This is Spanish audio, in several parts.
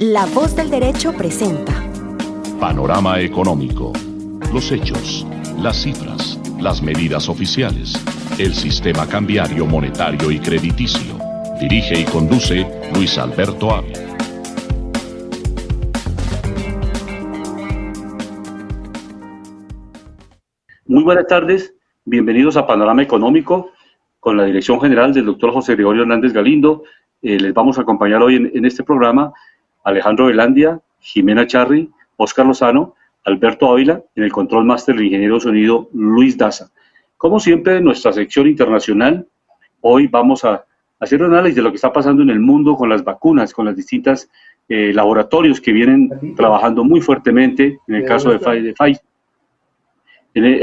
La Voz del Derecho presenta Panorama Económico. Los hechos, las cifras, las medidas oficiales, el sistema cambiario, monetario y crediticio. Dirige y conduce Luis Alberto Ávila. Muy buenas tardes, bienvenidos a Panorama Económico con la dirección general del doctor José Gregorio Hernández Galindo. Les vamos a acompañar hoy en este programa Alejandro Velandia, Jimena Charri, Óscar Lozano, Alberto Ávila, en el control máster del ingeniero de sonido Luis Daza. Como siempre, en nuestra sección internacional, hoy vamos a hacer un análisis de lo que está pasando en el mundo con las vacunas, con las distintas laboratorios que vienen trabajando muy fuertemente, en el caso de Pfizer.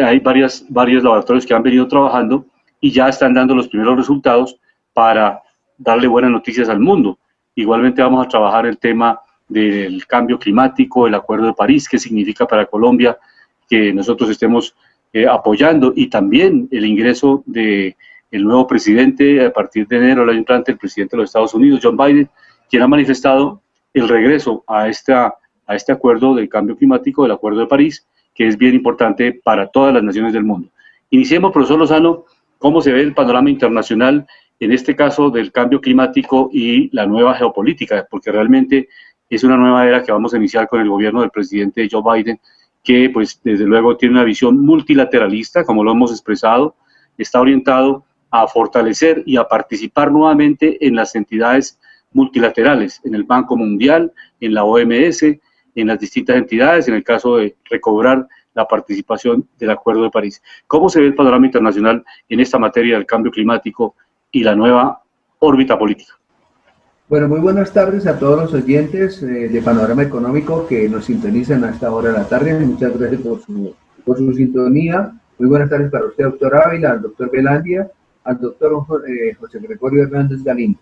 Hay varios laboratorios que han venido trabajando y ya están dando los primeros resultados para darle buenas noticias al mundo. Igualmente vamos a trabajar el tema del cambio climático, el Acuerdo de París, qué significa para Colombia que nosotros estemos apoyando, y también el ingreso del nuevo presidente a partir de enero del año entrante, el presidente de los Estados Unidos, Joe Biden, quien ha manifestado el regreso a este acuerdo del cambio climático, del Acuerdo de París, que es bien importante para todas las naciones del mundo. Iniciemos, profesor Lozano, cómo se ve el panorama internacional, en este caso del cambio climático y la nueva geopolítica, porque realmente es una nueva era que vamos a iniciar con el gobierno del presidente Joe Biden, que pues desde luego tiene una visión multilateralista, como lo hemos expresado, está orientado a fortalecer y a participar nuevamente en las entidades multilaterales, en el Banco Mundial, en la OMS, en las distintas entidades, en el caso de recobrar la participación del Acuerdo de París. ¿Cómo se ve el panorama internacional en esta materia del cambio climático y la nueva órbita política? Bueno, muy buenas tardes a todos los oyentes de Panorama Económico que nos sintonizan a esta hora de la tarde. Muchas gracias por su sintonía. Muy buenas tardes para usted, doctor Ávila, al doctor Velandia, al doctor José Gregorio Hernández Galindo.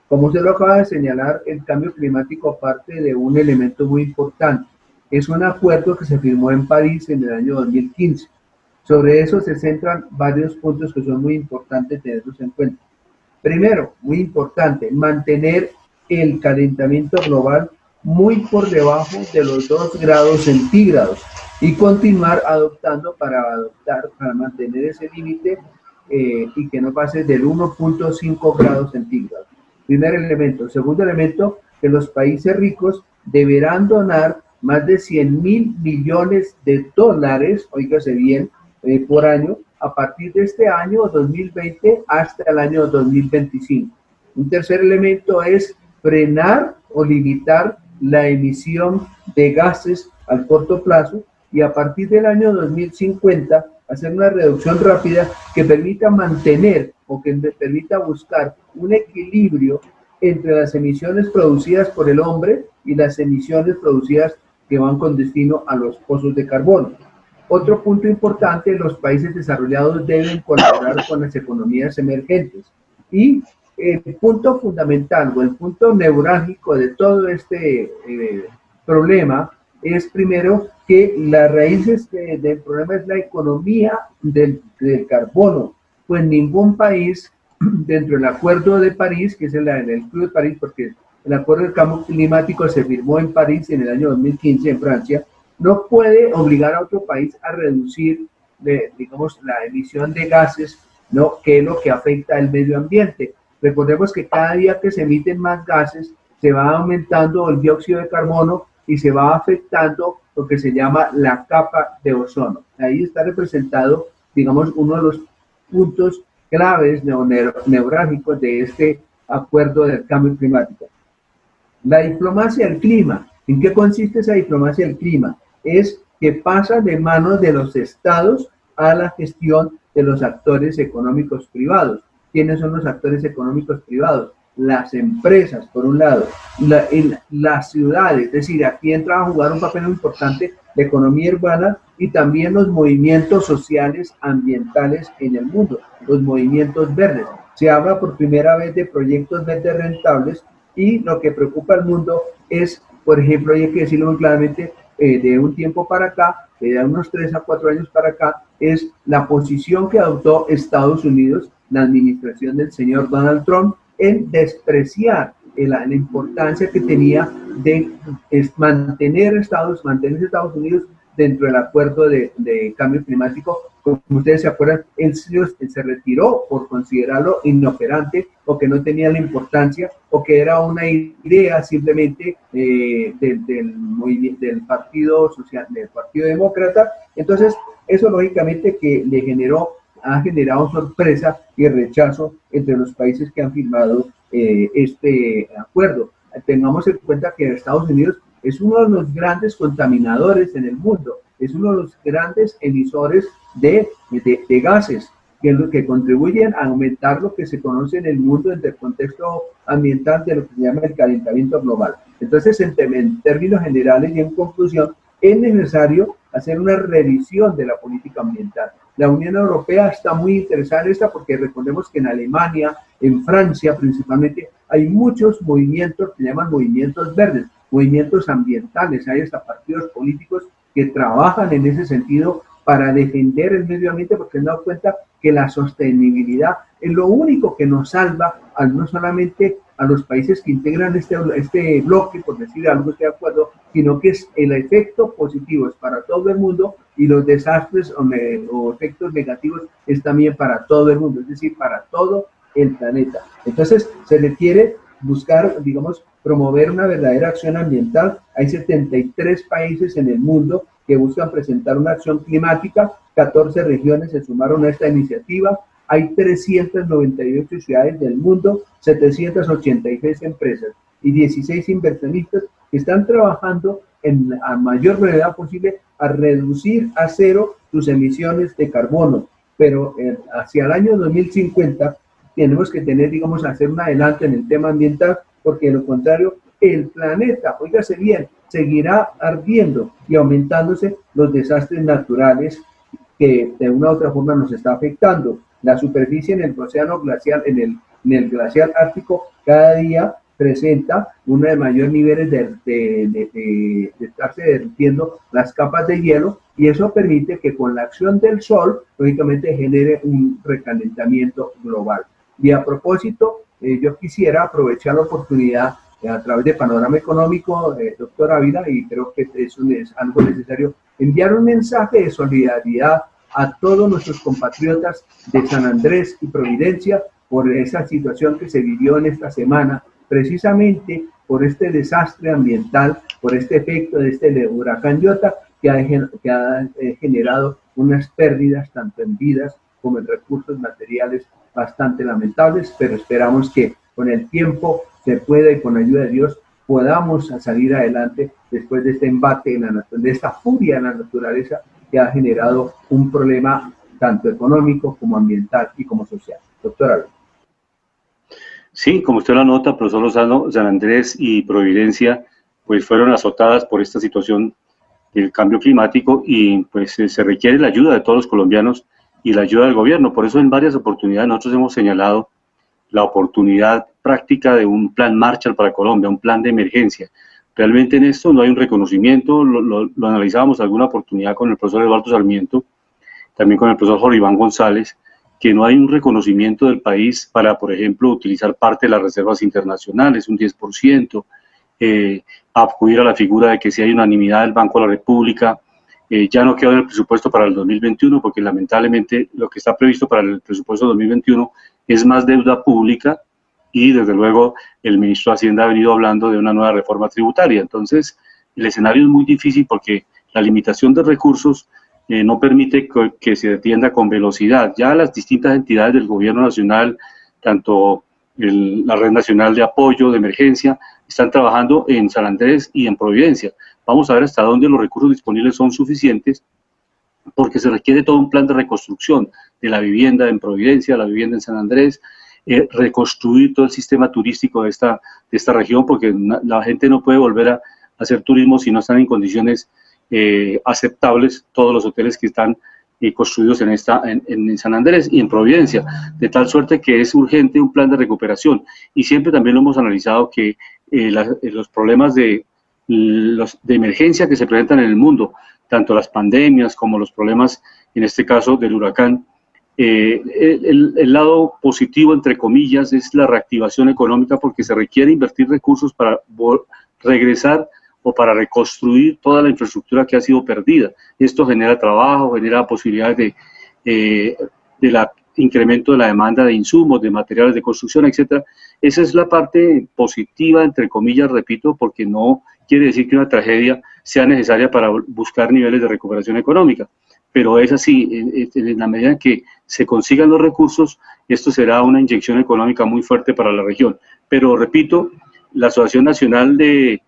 Como usted lo acaba de señalar, el cambio climático parte de un elemento muy importante. Es un acuerdo que se firmó en París en el año 2015. Sobre eso se centran varios puntos que son muy importantes tenerlos en cuenta. Primero, muy importante, mantener el calentamiento global muy por debajo de los 2 grados centígrados y continuar adoptando para mantener ese límite y que no pase del 1.5 grados centígrados. Primer elemento. Segundo elemento, que los países ricos deberán donar más de 100.000 millones de dólares, óigase bien, por año, a partir de este año 2020 hasta el año 2025. Un tercer elemento es frenar o limitar la emisión de gases al corto plazo y a partir del año 2050 hacer una reducción rápida que permita mantener o que permita buscar un equilibrio entre las emisiones producidas por el hombre y las emisiones producidas que van con destino a los pozos de carbono. Otro punto importante, los países desarrollados deben colaborar con las economías emergentes. Y el punto fundamental o el punto neurálgico de todo este problema es primero que las raíces del problema es la economía del carbono. Pues ningún país dentro del Acuerdo de París, que es el Club de París, porque el Acuerdo del Cambio Climático se firmó en París en el año 2015 en Francia, no puede obligar a otro país a reducir, digamos, la emisión de gases, ¿no?, que es lo que afecta al medio ambiente. Recordemos que cada día que se emiten más gases, se va aumentando el dióxido de carbono y se va afectando lo que se llama la capa de ozono. Ahí está representado, digamos, uno de los puntos claves neurálgicos de este acuerdo del cambio climático. La diplomacia del clima. ¿En qué consiste esa diplomacia del clima? Es que pasa de manos de los estados a la gestión de los actores económicos privados. ¿Quiénes son los actores económicos privados? Las empresas, por un lado, las ciudades, es decir, aquí entra a jugar un papel muy importante la economía urbana y también los movimientos sociales ambientales en el mundo, los movimientos verdes. Se habla por primera vez de proyectos verdes rentables y lo que preocupa al mundo es, por ejemplo, hay que decirlo muy claramente, de un tiempo para acá, de unos 3 a 4 años para acá, es la posición que adoptó Estados Unidos, la administración del señor Donald Trump, en despreciar la importancia que tenía de mantener Estados Unidos dentro del acuerdo de cambio climático. Como ustedes se acuerdan, él se retiró por considerarlo inoperante o que no tenía la importancia o que era una idea simplemente del Partido Social, del Partido Demócrata. Entonces, eso lógicamente que ha generado sorpresa y rechazo entre los países que han firmado este acuerdo. Tengamos en cuenta que Estados Unidos es uno de los grandes contaminadores en el mundo, es uno de los grandes emisores de gases que contribuyen a aumentar lo que se conoce en el mundo en el contexto ambiental de lo que se llama el calentamiento global. Entonces, en términos generales y en conclusión, es necesario hacer una revisión de la política ambiental. La Unión Europea está muy interesada en esta porque recordemos que en Alemania, en Francia principalmente, hay muchos movimientos que llaman movimientos verdes, movimientos ambientales. Hay hasta partidos políticos que trabajan en ese sentido para defender el medio ambiente porque han dado cuenta que la sostenibilidad es lo único que nos salva, no solamente a los países que integran este bloque, por decir algo, estoy de acuerdo, sino que es el efecto positivo es para todo el mundo y los desastres o efectos negativos es también para todo el mundo, es decir, para todo el planeta. Entonces, se requiere buscar, digamos, promover una verdadera acción ambiental. Hay 73 países en el mundo que buscan presentar una acción climática, 14 regiones se sumaron a esta iniciativa, hay 398 ciudades del mundo, 786 empresas y 16 inversionistas que están trabajando a mayor brevedad posible a reducir a cero sus emisiones de carbono, pero hacia el año 2050 tenemos que tener, digamos, hacer un adelanto en el tema ambiental, porque de lo contrario, el planeta, óigase bien, seguirá ardiendo y aumentándose los desastres naturales que de una u otra forma nos está afectando. La superficie en el océano glacial, en el glaciar ártico, cada día presenta uno de mayores niveles de estarse derritiendo las capas de hielo, y eso permite que con la acción del sol, lógicamente, genere un recalentamiento global. Y a propósito, yo quisiera aprovechar la oportunidad a través de Panorama Económico, doctor Ávila, y creo que eso es algo necesario, enviar un mensaje de solidaridad a todos nuestros compatriotas de San Andrés y Providencia por esa situación que se vivió en esta semana, precisamente por este desastre ambiental, por este efecto de este huracán Iota que ha generado unas pérdidas tanto en vidas como en recursos materiales bastante lamentables, pero esperamos que con el tiempo se pueda y con la ayuda de Dios podamos salir adelante después de este embate, de esta furia en la naturaleza que ha generado un problema tanto económico como ambiental y como social. Doctor Álvaro. Sí, como usted lo nota, profesor Lozano, San Andrés y Providencia pues fueron azotadas por esta situación del cambio climático y pues se requiere la ayuda de todos los colombianos y la ayuda del gobierno. Por eso en varias oportunidades nosotros hemos señalado la oportunidad práctica de un plan Marshall para Colombia, un plan de emergencia. Realmente en esto no hay un reconocimiento, lo analizábamos alguna oportunidad con el profesor Eduardo Sarmiento, también con el profesor Jorge Iván González, que no hay un reconocimiento del país para, por ejemplo, utilizar parte de las reservas internacionales, un 10%, acudir a la figura de que si hay unanimidad del Banco de la República, ya no queda en el presupuesto para el 2021, porque lamentablemente lo que está previsto para el presupuesto 2021 es más deuda pública y desde luego el ministro de Hacienda ha venido hablando de una nueva reforma tributaria. Entonces el escenario es muy difícil porque la limitación de recursos no permite que se atienda con velocidad. Ya las distintas entidades del gobierno nacional, tanto la Red Nacional de Apoyo de Emergencia, están trabajando en San Andrés y en Providencia. Vamos a ver hasta dónde los recursos disponibles son suficientes, porque se requiere todo un plan de reconstrucción de la vivienda en Providencia, la vivienda en San Andrés, reconstruir todo el sistema turístico de esta región, porque la gente no puede volver a hacer turismo si no están en condiciones aceptables todos los hoteles que están construidos en San Andrés y en Providencia, de tal suerte que es urgente un plan de recuperación. Y siempre también lo hemos analizado que los problemas de emergencia que se presentan en el mundo, tanto las pandemias como los problemas, en este caso del huracán, El lado positivo, entre comillas, es la reactivación económica, porque se requiere invertir recursos para regresar o para reconstruir toda la infraestructura que ha sido perdida. Esto genera trabajo, genera posibilidades de incremento de la demanda de insumos, de materiales de construcción, etcétera. Esa es la parte positiva, entre comillas, repito, porque no quiere decir que una tragedia sea necesaria para buscar niveles de recuperación económica, pero es así, en la medida en que se consigan los recursos, esto será una inyección económica muy fuerte para la región. Pero repito, la Asociación Nacional de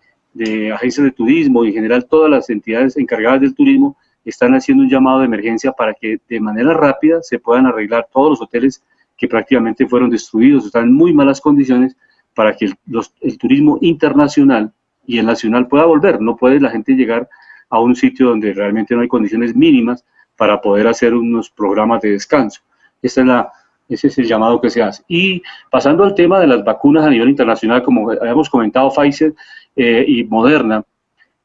Agencias de Turismo y en general todas las entidades encargadas del turismo están haciendo un llamado de emergencia para que de manera rápida se puedan arreglar todos los hoteles que prácticamente fueron destruidos, están en muy malas condiciones, para que el turismo internacional y el nacional pueda volver. No puede la gente llegar a un sitio donde realmente no hay condiciones mínimas para poder hacer unos programas de descanso. Ese es el llamado que se hace. Y pasando al tema de las vacunas a nivel internacional, como habíamos comentado, Pfizer y Moderna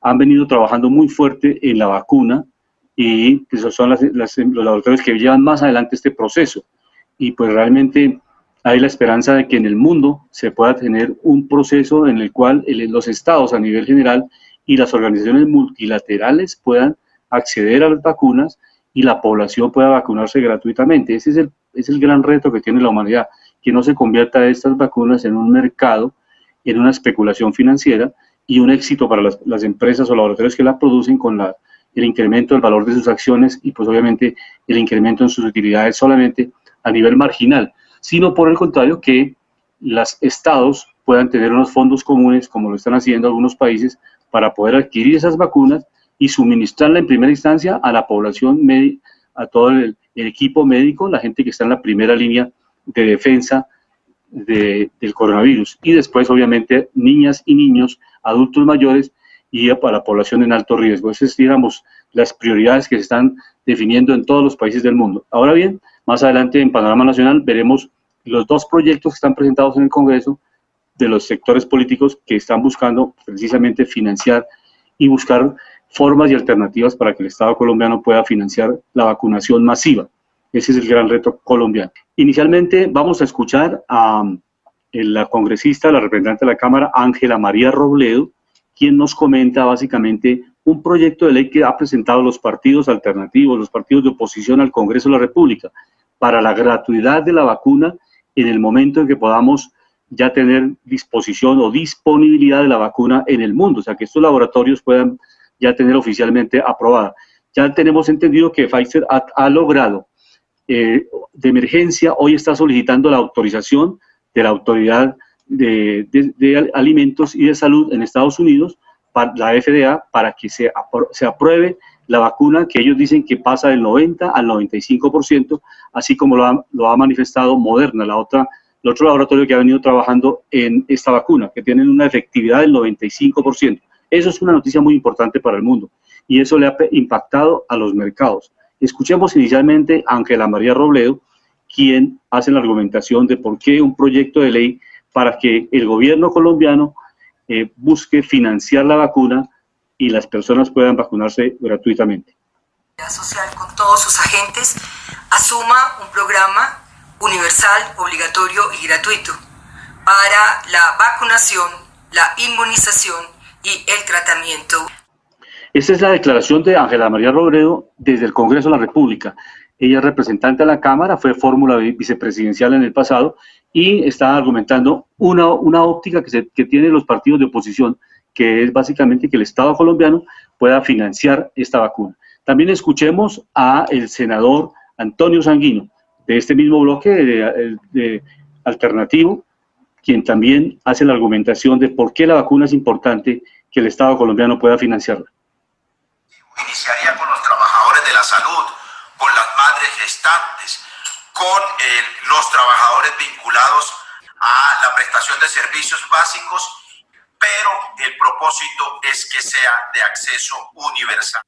han venido trabajando muy fuerte en la vacuna, y pues son los laboratorios que llevan más adelante este proceso. Y pues realmente hay la esperanza de que en el mundo se pueda tener un proceso en el cual los estados a nivel general y las organizaciones multilaterales puedan acceder a las vacunas y la población pueda vacunarse gratuitamente. Ese es el gran reto que tiene la humanidad, que no se convierta estas vacunas en un mercado, en una especulación financiera y un éxito para las empresas o laboratorios que la producen, con el incremento del valor de sus acciones y pues obviamente el incremento en sus utilidades solamente a nivel marginal, sino por el contrario, que los estados puedan tener unos fondos comunes, como lo están haciendo algunos países, para poder adquirir esas vacunas y suministrarla en primera instancia a la población, a todo el equipo médico, la gente que está en la primera línea de defensa del coronavirus, y después obviamente niñas y niños, adultos mayores y para la población en alto riesgo. Esas, digamos, las prioridades que se están definiendo en todos los países del mundo. Ahora bien, más adelante en Panorama Nacional veremos los dos proyectos que están presentados en el Congreso de los sectores políticos que están buscando precisamente financiar y buscar formas y alternativas para que el Estado colombiano pueda financiar la vacunación masiva. Ese es el gran reto colombiano. Inicialmente vamos a escuchar a la congresista, la representante de la Cámara, Ángela María Robledo, quien nos comenta básicamente un proyecto de ley que ha presentado los partidos alternativos, los partidos de oposición al Congreso de la República, para la gratuidad de la vacuna en el momento en que podamos ya tener disposición o disponibilidad de la vacuna en el mundo, o sea, que estos laboratorios puedan ya tener oficialmente aprobada. Ya tenemos entendido que Pfizer ha logrado de emergencia, hoy está solicitando la autorización de la Autoridad de Alimentos y de Salud en Estados Unidos, la FDA, para que se apruebe la vacuna, que ellos dicen que pasa del 90 al 95%, así como lo ha manifestado Moderna, el otro laboratorio que ha venido trabajando en esta vacuna, que tienen una efectividad del 95%. Eso es una noticia muy importante para el mundo, y eso le ha impactado a los mercados. Escuchemos inicialmente a Ángela María Robledo, quien hace la argumentación de por qué un proyecto de ley para que el gobierno colombiano busque financiar la vacuna y las personas puedan vacunarse gratuitamente. La social, con todos sus agentes, asuma un programa universal, obligatorio y gratuito para la vacunación, la inmunización y el tratamiento. Esta es la declaración de Ángela María Robledo desde el Congreso de la República. Ella es representante de la Cámara, fue fórmula vicepresidencial en el pasado y está argumentando una óptica que tienen los partidos de oposición, que es básicamente que el Estado colombiano pueda financiar esta vacuna. También escuchemos a el senador Antonio Sanguino, de este mismo bloque de alternativo, quien también hace la argumentación de por qué la vacuna es importante que el Estado colombiano pueda financiarla. Iniciaría con los trabajadores de la salud, con las madres gestantes, con los trabajadores vinculados a la prestación de servicios básicos, pero el propósito es que sea de acceso universal.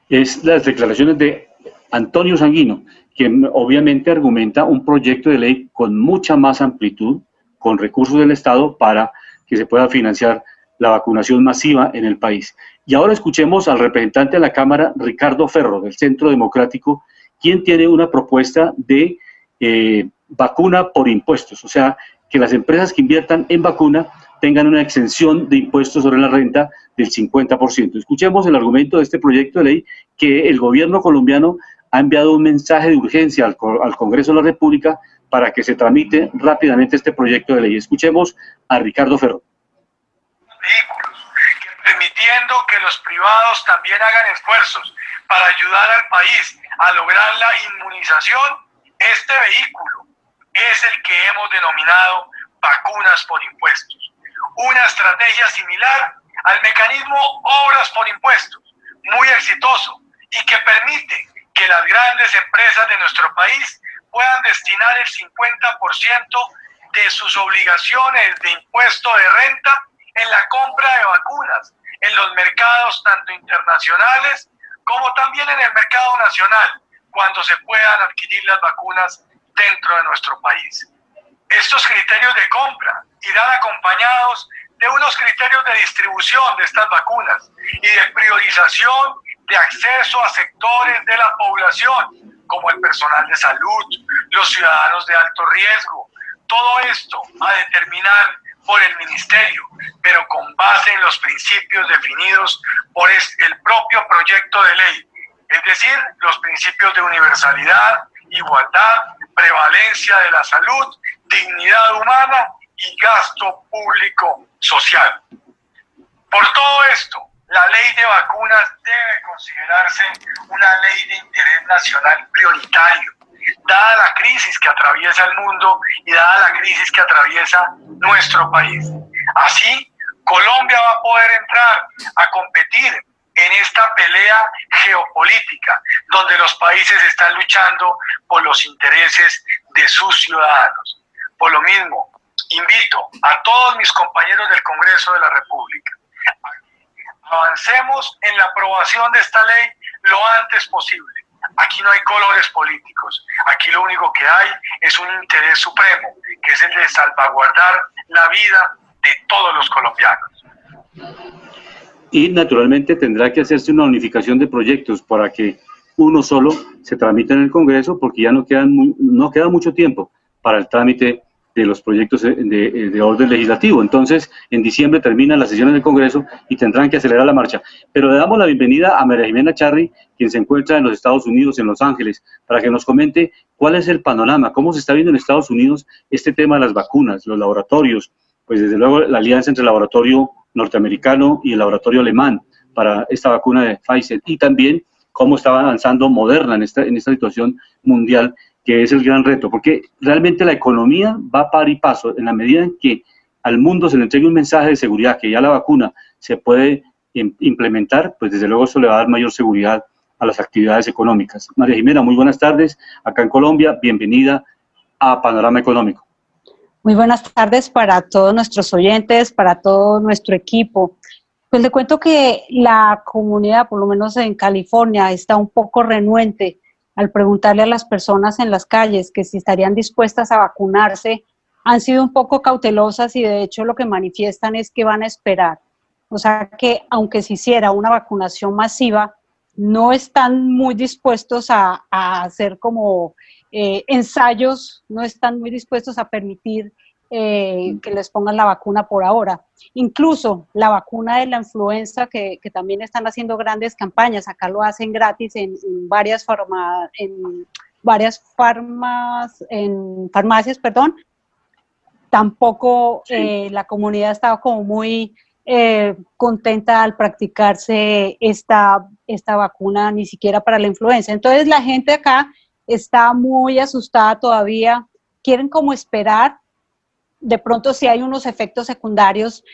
Es las declaraciones de Antonio Sanguino, quien obviamente argumenta un proyecto de ley con mucha más amplitud, con recursos del Estado para que se pueda financiar la vacunación masiva en el país. Y ahora escuchemos al representante de la Cámara, Ricardo Ferro, del Centro Democrático, quien tiene una propuesta de vacuna por impuestos, o sea, que las empresas que inviertan en vacuna tengan una exención de impuestos sobre la renta del 50%. Escuchemos el argumento de este proyecto de ley, que el gobierno colombiano ha enviado un mensaje de urgencia al Congreso de la República para que se tramite rápidamente este proyecto de ley. Escuchemos a Ricardo Ferro. Vehículos, que permitiendo que los privados también hagan esfuerzos para ayudar al país a lograr la inmunización, este vehículo es el que hemos denominado vacunas por impuestos. Una estrategia similar al mecanismo obras por impuestos, muy exitoso y que permite que las grandes empresas de nuestro país puedan destinar el 50% de sus obligaciones de impuesto de renta en la compra de vacunas en los mercados tanto internacionales como también en el mercado nacional, cuando se puedan adquirir las vacunas dentro de nuestro país. Estos criterios de compra irán acompañados de unos criterios de distribución de estas vacunas y de priorización de acceso a sectores de la población, como el personal de salud, los ciudadanos de alto riesgo. Todo esto a determinar por el Ministerio, pero con base en los principios definidos por el propio proyecto de ley, es decir, los principios de universalidad, igualdad, prevalencia de la salud, dignidad humana y gasto público social. Por todo esto, la ley de vacunas debe considerarse una ley de interés nacional prioritario, dada la crisis que atraviesa el mundo y dada la crisis que atraviesa nuestro país. Así, Colombia va a poder entrar a competir en esta pelea geopolítica, donde los países están luchando por los intereses de sus ciudadanos. Por lo mismo, invito a todos mis compañeros del Congreso de la República a que avancemos en la aprobación de esta ley lo antes posible. Aquí no hay colores políticos, aquí lo único que hay es un interés supremo, que es el de salvaguardar la vida de todos los colombianos. Y naturalmente tendrá que hacerse una unificación de proyectos para que uno solo se tramite en el Congreso, porque ya no queda mucho tiempo para el trámite de los proyectos de orden legislativo. Entonces, en diciembre terminan las sesiones del Congreso y tendrán que acelerar la marcha. Pero le damos la bienvenida a María Jimena Charri, quien se encuentra en los Estados Unidos, en Los Ángeles, para que nos comente cuál es el panorama, cómo se está viendo en Estados Unidos este tema de las vacunas, los laboratorios, pues desde luego la alianza entre el laboratorio norteamericano y el laboratorio alemán para esta vacuna de Pfizer, y también cómo está avanzando Moderna en esta situación mundial, que es el gran reto, porque realmente la economía va a par y paso en la medida en que al mundo se le entregue un mensaje de seguridad, que ya la vacuna se puede implementar, pues desde luego eso le va a dar mayor seguridad a las actividades económicas. María Jimena, muy buenas tardes, acá en Colombia, bienvenida a Panorama Económico. Muy buenas tardes para todos nuestros oyentes, para todo nuestro equipo. Pues le cuento que la comunidad, por lo menos en California, está un poco renuente al preguntarle a las personas en las calles que si estarían dispuestas a vacunarse. Han sido un poco cautelosas y de hecho lo que manifiestan es que van a esperar. O sea que aunque se hiciera una vacunación masiva, no están muy dispuestos a hacer como ensayos, no están muy dispuestos a permitir que les pongan la vacuna por ahora. Incluso la vacuna de la influenza, que también están haciendo grandes campañas, acá lo hacen gratis en farmacias, tampoco sí. La comunidad estaba como muy contenta al practicarse esta vacuna, ni siquiera para la influenza. Entonces la gente acá está muy asustada todavía, quieren como esperar de pronto si hay unos efectos secundarios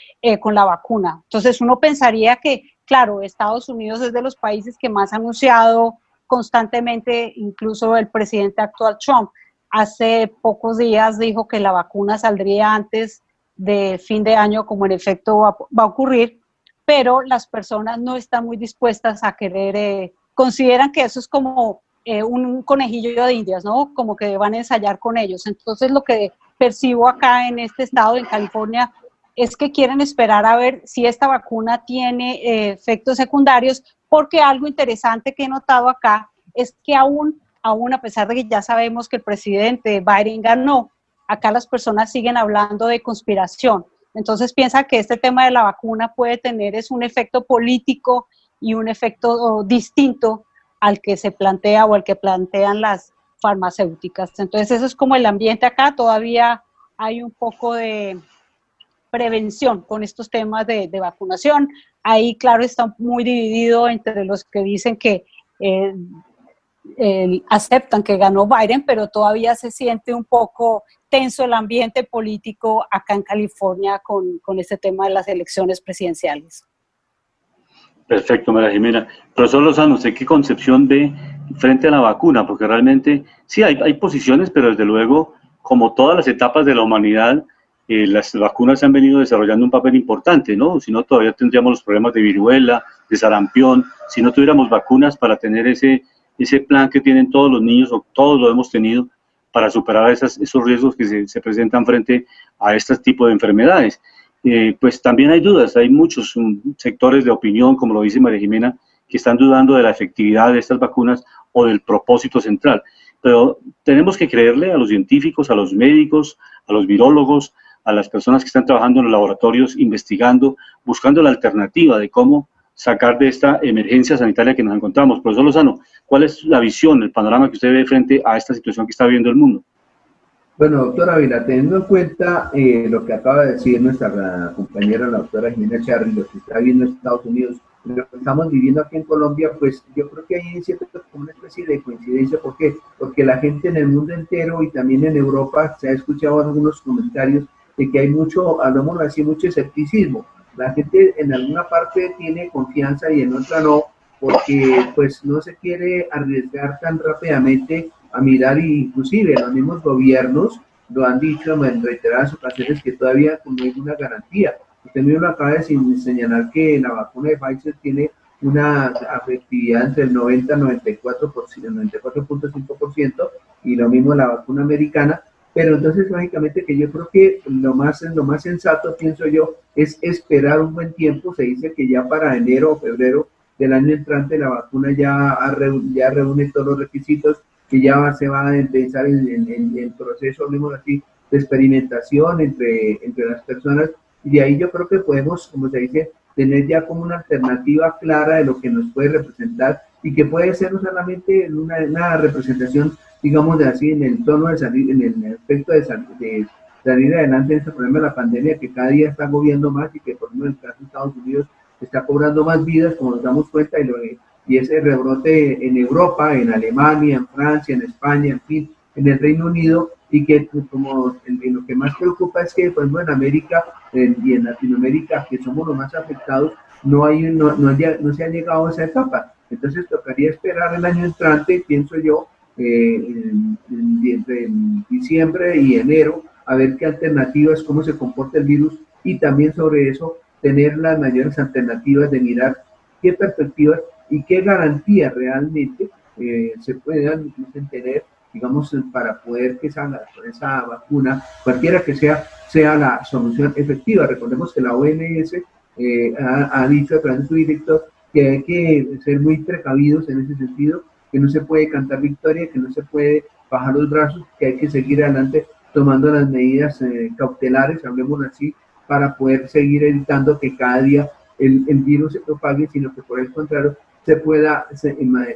con la vacuna. Entonces uno pensaría que, claro, Estados Unidos es de los países que más ha anunciado constantemente, incluso el presidente actual Trump, hace pocos días dijo que la vacuna saldría antes de fin de año, como en efecto va a ocurrir, pero las personas no están muy dispuestas a querer, consideran que eso es como un conejillo de indias, ¿no? Como que van a ensayar con ellos. Entonces lo que percibo acá en este estado, en California, es que quieren esperar a ver si esta vacuna tiene efectos secundarios, porque algo interesante que he notado acá es que aún a pesar de que ya sabemos que el presidente Biden ganó, acá las personas siguen hablando de conspiración. Entonces piensa que este tema de la vacuna puede tener un efecto político y un efecto distinto al que se plantea o al que plantean las farmacéuticas. Entonces eso es como el ambiente acá, todavía hay un poco de prevención con estos temas de vacunación. Ahí, claro, está muy dividido entre los que dicen que aceptan que ganó Biden, pero todavía se siente un poco tenso el ambiente político acá en California con este tema de las elecciones presidenciales. Perfecto, María Jimena. Profesor Lozano, ¿usted qué concepción ve frente a la vacuna? Porque realmente sí hay posiciones, pero desde luego, como todas las etapas de la humanidad, las vacunas han venido desarrollando un papel importante, ¿no? Si no, todavía tendríamos los problemas de viruela, de sarampión, si no tuviéramos vacunas para tener ese plan que tienen todos los niños, o todos lo hemos tenido, para superar esos riesgos que se presentan frente a este tipo de enfermedades. Pues también hay dudas, hay muchos sectores de opinión, como lo dice María Jimena, que están dudando de la efectividad de estas vacunas o del propósito central. Pero tenemos que creerle a los científicos, a los médicos, a los virólogos, a las personas que están trabajando en los laboratorios, investigando, buscando la alternativa de cómo sacar de esta emergencia sanitaria que nos encontramos. Profesor Lozano, ¿cuál es la visión, el panorama que usted ve frente a esta situación que está viviendo el mundo? Bueno, doctora Ávila, teniendo en cuenta lo que acaba de decir nuestra compañera, la doctora Jimena Charri, lo que está viendo en Estados Unidos, lo que estamos viviendo aquí en Colombia, pues yo creo que hay como una especie de coincidencia. ¿Por qué? Porque la gente en el mundo entero y también en Europa se ha escuchado algunos comentarios de que hay mucho, hablamos así, mucho escepticismo. La gente en alguna parte tiene confianza y en otra no, porque pues no se quiere arriesgar tan rápidamente a mirar, y inclusive los mismos gobiernos lo han dicho en reiteradas ocasiones, que todavía no hay una garantía. Usted mismo acaba de señalar que la vacuna de Pfizer tiene una efectividad entre el 90 y 94.5%, y lo mismo la vacuna americana. Pero entonces, lógicamente, que yo creo que lo más sensato, pienso yo, es esperar un buen tiempo. Se dice que ya para enero o febrero del año entrante la vacuna ya reúne todos los requisitos, que ya se va a empezar el proceso, mismo así, de experimentación entre las personas, y de ahí yo creo que podemos, como se dice, tener ya como una alternativa clara de lo que nos puede representar, y que puede ser no solamente una representación, digamos de así, en el tono de salir, en el aspecto de salir adelante en este problema de la pandemia, que cada día está agobiando más, y que por ejemplo en el caso de Estados Unidos está cobrando más vidas, como nos damos cuenta, y ese rebrote en Europa, en Alemania, en Francia, en España, en fin, en el Reino Unido, y que como lo que más preocupa es que, por ejemplo, en América y en Latinoamérica, que somos los más afectados, no se ha llegado a esa etapa. Entonces tocaría esperar el año entrante, pienso yo, entre diciembre y enero, a ver qué alternativas, cómo se comporta el virus, y también sobre eso tener las mayores alternativas de mirar qué perspectivas y qué garantías realmente se puedan tener, digamos, para poder que esa vacuna, cualquiera que sea la solución efectiva. Recordemos que la OMS ha dicho a través de su director que hay que ser muy precavidos en ese sentido, que no se puede cantar victoria, que no se puede bajar los brazos, que hay que seguir adelante tomando las medidas cautelares, hablemos así, para poder seguir evitando que cada día el virus se propague, sino que por el contrario se pueda,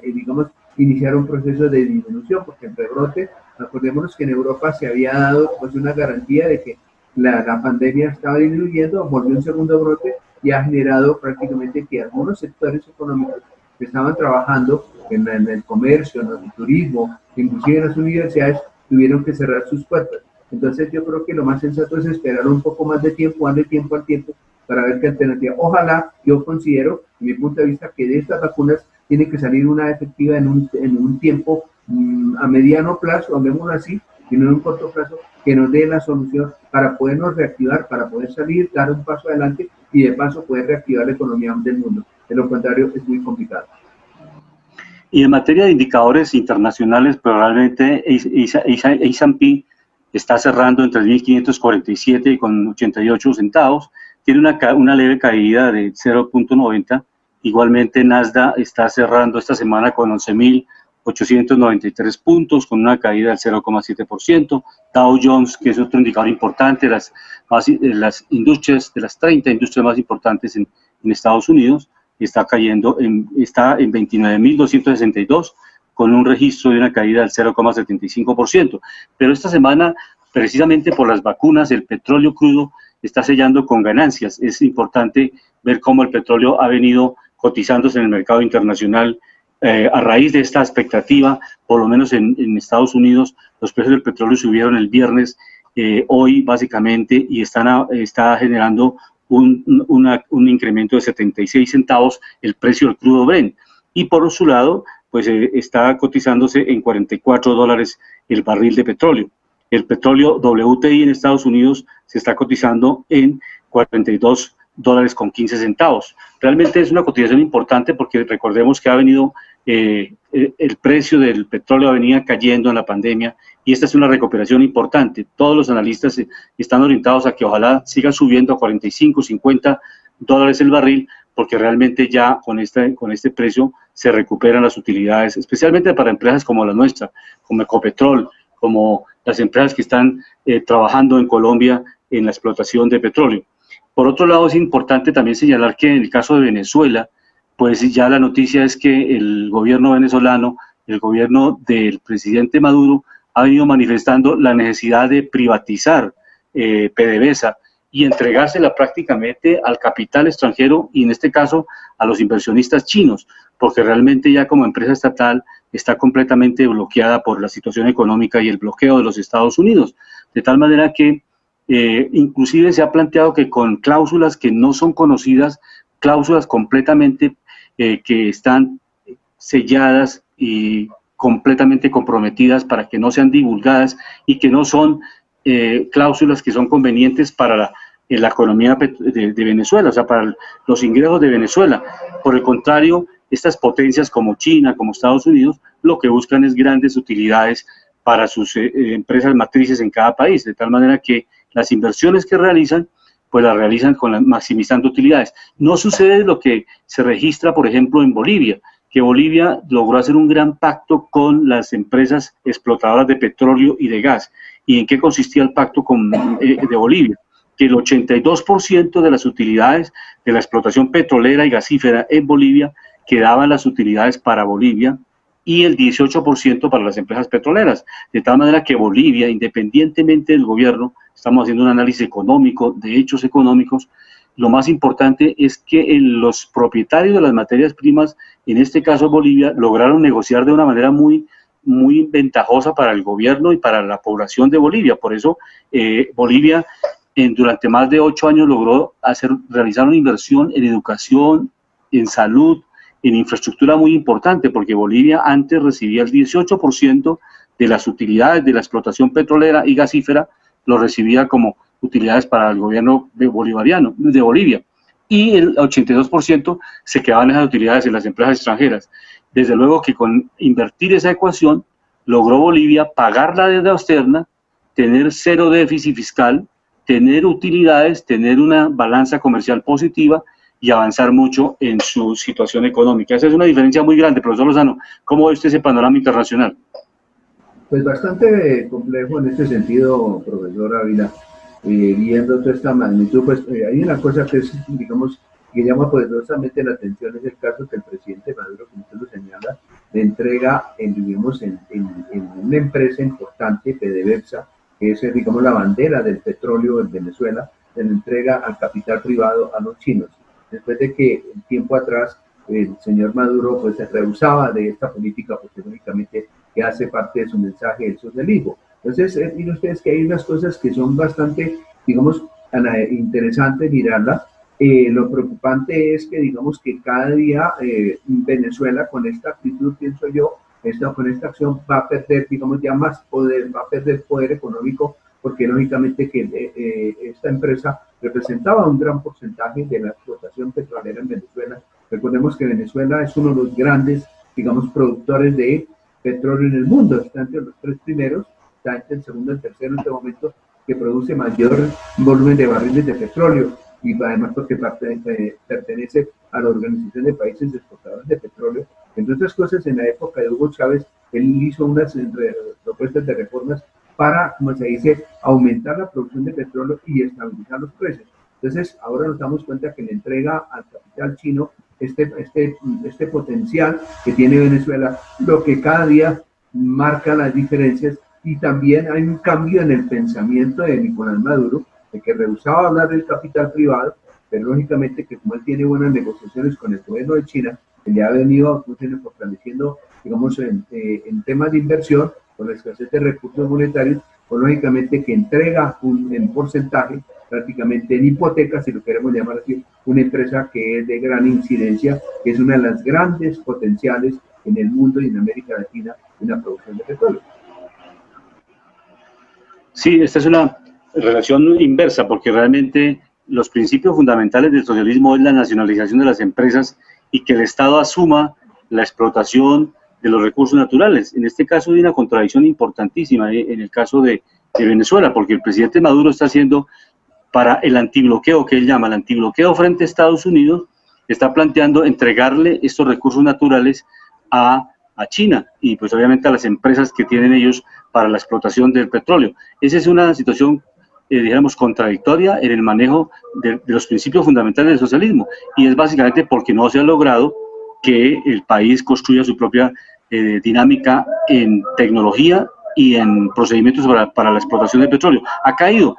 digamos, iniciar un proceso de disminución, porque el rebrote, acordémonos que en Europa se había dado pues una garantía de que la pandemia estaba disminuyendo, volvió un segundo brote y ha generado prácticamente que algunos sectores económicos que estaban trabajando en el comercio, en el turismo, inclusive en las universidades, tuvieron que cerrar sus puertas. Entonces yo creo que lo más sensato es esperar un poco más de tiempo, darle tiempo al tiempo, para ver qué alternativa. Ojalá, yo considero, desde mi punto de vista, que de estas vacunas tiene que salir una efectiva en un tiempo a mediano plazo, hablemos así, y no en un corto plazo, que nos dé la solución para podernos reactivar, para poder salir, dar un paso adelante y de paso poder reactivar la economía del mundo. De lo contrario, es muy complicado. Y en materia de indicadores internacionales, probablemente S&P está cerrando en 3.547,88 centavos, tiene una leve caída de 0.90. Igualmente Nasdaq está cerrando esta semana con 11.893 puntos, con una caída del 0,7%. Dow Jones, que es otro indicador importante, las industrias, de las 30 industrias más importantes en Estados Unidos, está cayendo, está en 29.262, con un registro de una caída del 0,75%. Pero esta semana, precisamente por las vacunas, el petróleo crudo está sellando con ganancias. Es importante ver cómo el petróleo ha venido cotizándose en el mercado internacional a raíz de esta expectativa. Por lo menos en Estados Unidos los precios del petróleo subieron el viernes, hoy básicamente, y está generando un incremento de 76 centavos el precio del crudo Brent. Y por su lado, pues está cotizándose en $44 el barril de petróleo. El petróleo WTI en Estados Unidos se está cotizando en $42.15. Realmente es una cotización importante porque recordemos que ha venido, el precio del petróleo venía cayendo en la pandemia y esta es una recuperación importante. Todos los analistas están orientados a que ojalá siga subiendo a $45-50 el barril, porque realmente ya con este precio se recuperan las utilidades, especialmente para empresas como la nuestra, como Ecopetrol, como las empresas que están trabajando en Colombia en la explotación de petróleo. Por otro lado, es importante también señalar que en el caso de Venezuela, pues ya la noticia es que el gobierno venezolano, el gobierno del presidente Maduro, ha venido manifestando la necesidad de privatizar PDVSA y entregársela prácticamente al capital extranjero y en este caso a los inversionistas chinos, porque realmente ya como empresa estatal está completamente bloqueada por la situación económica y el bloqueo de los Estados Unidos, de tal manera que inclusive se ha planteado que con cláusulas que no son conocidas, cláusulas completamente que están selladas y completamente comprometidas para que no sean divulgadas y que no son cláusulas que son convenientes para la economía de Venezuela, o sea, para los ingresos de Venezuela. Por el contrario, estas potencias como China, como Estados Unidos, lo que buscan es grandes utilidades para sus empresas matrices en cada país, de tal manera que las inversiones que realizan, pues las realizan maximizando utilidades. No sucede lo que se registra, por ejemplo, en Bolivia, que Bolivia logró hacer un gran pacto con las empresas explotadoras de petróleo y de gas. ¿Y en qué consistía el pacto de Bolivia? Que el 82% de las utilidades de la explotación petrolera y gasífera en Bolivia quedaban las utilidades para Bolivia y el 18% para las empresas petroleras. De tal manera que Bolivia, independientemente del gobierno, estamos haciendo un análisis económico, de hechos económicos, lo más importante es que los propietarios de las materias primas, en este caso Bolivia, lograron negociar de una manera muy ventajosa para el gobierno y para la población de Bolivia. Por eso Bolivia durante más de 8 años logró realizar una inversión en educación, en salud, en infraestructura muy importante, porque Bolivia antes recibía el 18% de las utilidades de la explotación petrolera y gasífera, lo recibía como utilidades para el gobierno de Bolivia, y el 82% se quedaban esas utilidades en las empresas extranjeras. Desde luego que con invertir esa ecuación, logró Bolivia pagar la deuda externa, tener cero déficit fiscal, tener utilidades, tener una balanza comercial positiva y avanzar mucho en su situación económica. Esa es una diferencia muy grande. Profesor Lozano, ¿cómo ve usted ese panorama internacional? Pues bastante complejo en este sentido, profesor Ávila. Viendo toda esta magnitud, pues hay una cosa que es, digamos, que llama poderosamente la atención, es el caso que el presidente Maduro, como usted lo señala, le entrega, digamos, en una empresa importante, PDVSA, que es, digamos, la bandera del petróleo en Venezuela, se le entrega al capital privado a los chinos, después de que un tiempo atrás el señor Maduro pues se rehusaba de esta política, porque únicamente que hace parte de su mensaje el socialismo. Entonces, miren ustedes que hay unas cosas que son bastante, digamos, interesantes mirarlas. Lo preocupante es que, digamos, que cada día Venezuela, con esta actitud, pienso yo, con esta acción va a perder, digamos, ya más poder, va a perder poder económico, porque lógicamente que esta empresa representaba un gran porcentaje de la explotación petrolera en Venezuela. Recordemos que Venezuela es uno de los grandes, digamos, productores de petróleo en el mundo, está entre los 3 primeros, está entre el segundo y el tercero en este momento, que produce mayor volumen de barriles de petróleo, y además porque pertenece a la Organización de Países Exportadores de Petróleo. Entre otras cosas, en la época de Hugo Chávez, él hizo unas propuestas de reformas para, como se dice, aumentar la producción de petróleo y estabilizar los precios. Entonces, ahora nos damos cuenta que le entrega al capital chino este potencial que tiene Venezuela, lo que cada día marca las diferencias, y también hay un cambio en el pensamiento de Nicolás Maduro, de que rehusaba hablar del capital privado, pero lógicamente que como él tiene buenas negociaciones con el gobierno de China, que le ha venido fortaleciendo, digamos, en temas de inversión, con la escasez de recursos monetarios, pues lógicamente que entrega en porcentaje, prácticamente en hipotecas, si lo queremos llamar así, una empresa que es de gran incidencia, que es una de las grandes potenciales en el mundo y en América Latina en la producción de petróleo. Sí, esta es una relación inversa, porque realmente los principios fundamentales del socialismo es la nacionalización de las empresas y que el Estado asuma la explotación de los recursos naturales. En este caso hay una contradicción importantísima en el caso de Venezuela, porque el presidente Maduro está haciendo para el antibloqueo, que él llama el antibloqueo frente a Estados Unidos, está planteando entregarle estos recursos naturales a China y pues obviamente a las empresas que tienen ellos para la explotación del petróleo. Esa es una situación, digamos, contradictoria en el manejo de los principios fundamentales del socialismo, y es básicamente porque no se ha logrado que el país construya su propia dinámica en tecnología y en procedimientos para la explotación del petróleo. Ha caído.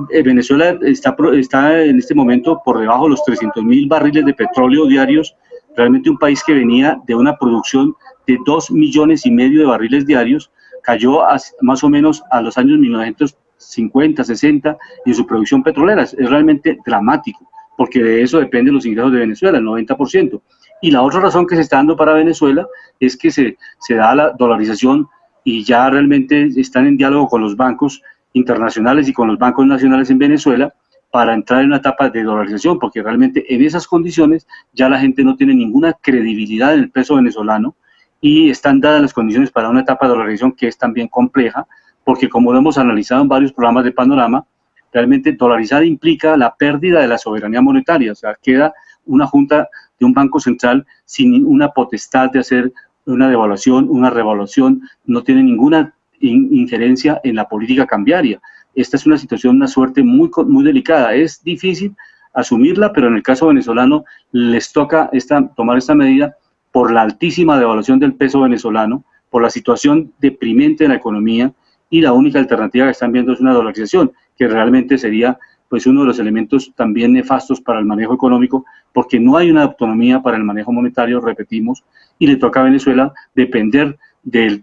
Venezuela está en este momento por debajo de los 300.000 barriles de petróleo diarios, realmente un país que venía de una producción de 2,5 millones de barriles diarios, cayó más o menos a los años 1950, 60 en su producción petrolera. Es realmente dramático, porque de eso dependen los ingresos de Venezuela, el 90%. Y la otra razón que se está dando para Venezuela es que se da la dolarización y ya realmente están en diálogo con los bancos internacionales y con los bancos nacionales en Venezuela para entrar en una etapa de dolarización, porque realmente en esas condiciones ya la gente no tiene ninguna credibilidad en el peso venezolano y están dadas las condiciones para una etapa de dolarización que es también compleja, porque como lo hemos analizado en varios programas de Panorama, realmente dolarizar implica la pérdida de la soberanía monetaria, o sea, queda una junta de un banco central sin una potestad de hacer una devaluación, una revaluación, no tiene ninguna injerencia en la política cambiaria. Esta es una situación, una suerte muy delicada. Es difícil asumirla, pero en el caso venezolano les toca tomar esta medida por la altísima devaluación del peso venezolano, por la situación deprimente de la economía, y la única alternativa que están viendo es una dolarización, que realmente sería pues uno de los elementos también nefastos para el manejo económico, porque no hay una autonomía para el manejo monetario, repetimos, y le toca a Venezuela depender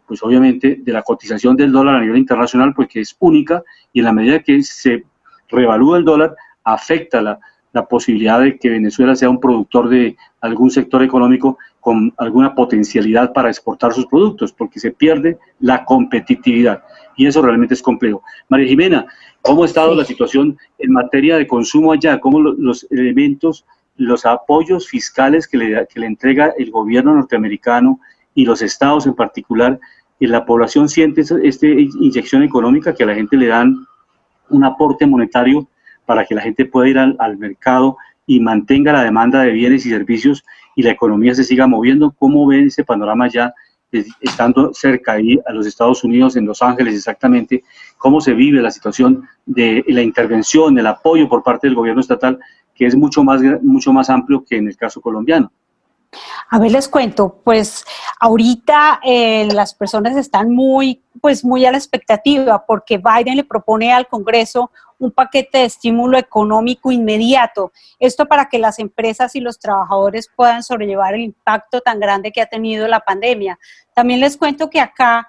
pues obviamente de la cotización del dólar a nivel internacional, porque es única, y en la medida que se revalúa el dólar, afecta la posibilidad de que Venezuela sea un productor de algún sector económico con alguna potencialidad para exportar sus productos, porque se pierde la competitividad, y eso realmente es complejo. María Jimena, ¿cómo ha estado la situación en materia de consumo allá? ¿Cómo los elementos, los apoyos fiscales que le entrega el gobierno norteamericano y los estados en particular, y la población siente esta inyección económica, que a la gente le dan un aporte monetario para que la gente pueda ir al mercado y mantenga la demanda de bienes y servicios y la economía se siga moviendo? ¿Cómo ven ese panorama ya, estando cerca ahí a los Estados Unidos, en Los Ángeles exactamente? ¿Cómo se vive la situación de la intervención, el apoyo por parte del gobierno estatal, que es mucho más amplio que en el caso colombiano? A ver, les cuento, pues ahorita las personas están muy a la expectativa, porque Biden le propone al Congreso un paquete de estímulo económico inmediato. Esto para que las empresas y los trabajadores puedan sobrellevar el impacto tan grande que ha tenido la pandemia. También les cuento que acá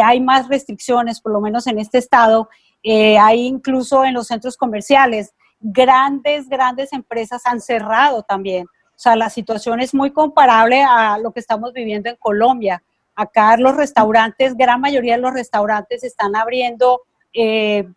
hay más restricciones, por lo menos en este estado, hay incluso en los centros comerciales, grandes empresas han cerrado también. O sea, la situación es muy comparable a lo que estamos viviendo en Colombia. Acá los restaurantes, gran mayoría de los restaurantes están abriendo,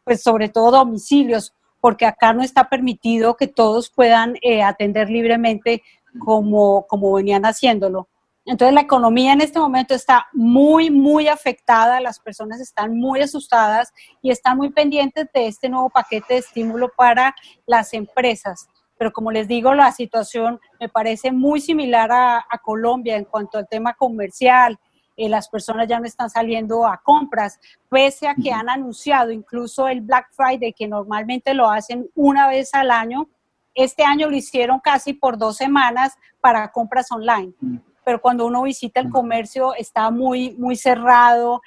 pues sobre todo domicilios, porque acá no está permitido que todos puedan atender libremente como venían haciéndolo. Entonces la economía en este momento está muy, muy afectada, las personas están muy asustadas y están muy pendientes de este nuevo paquete de estímulo para las empresas. Pero como les digo, la situación me parece muy similar a Colombia en cuanto al tema comercial. Las personas ya no están saliendo a compras, pese a que han anunciado incluso el Black Friday, que normalmente lo hacen una vez al año. Este año lo hicieron casi por 2 semanas para compras online. Pero cuando uno visita el comercio está muy, muy cerrado.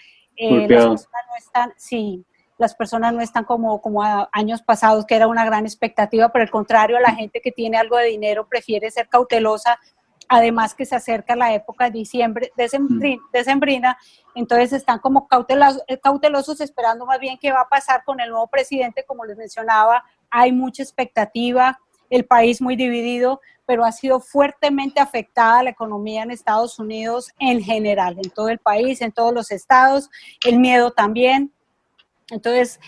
Las personas no están como a años pasados, que era una gran expectativa. Por el contrario, la gente que tiene algo de dinero prefiere ser cautelosa, además que se acerca la época de diciembre, decembrina, entonces están como cautelosos, esperando más bien qué va a pasar con el nuevo presidente. Como les mencionaba, hay mucha expectativa, el país muy dividido, pero ha sido fuertemente afectada la economía en Estados Unidos en general, en todo el país, en todos los estados, el miedo también. Entonces,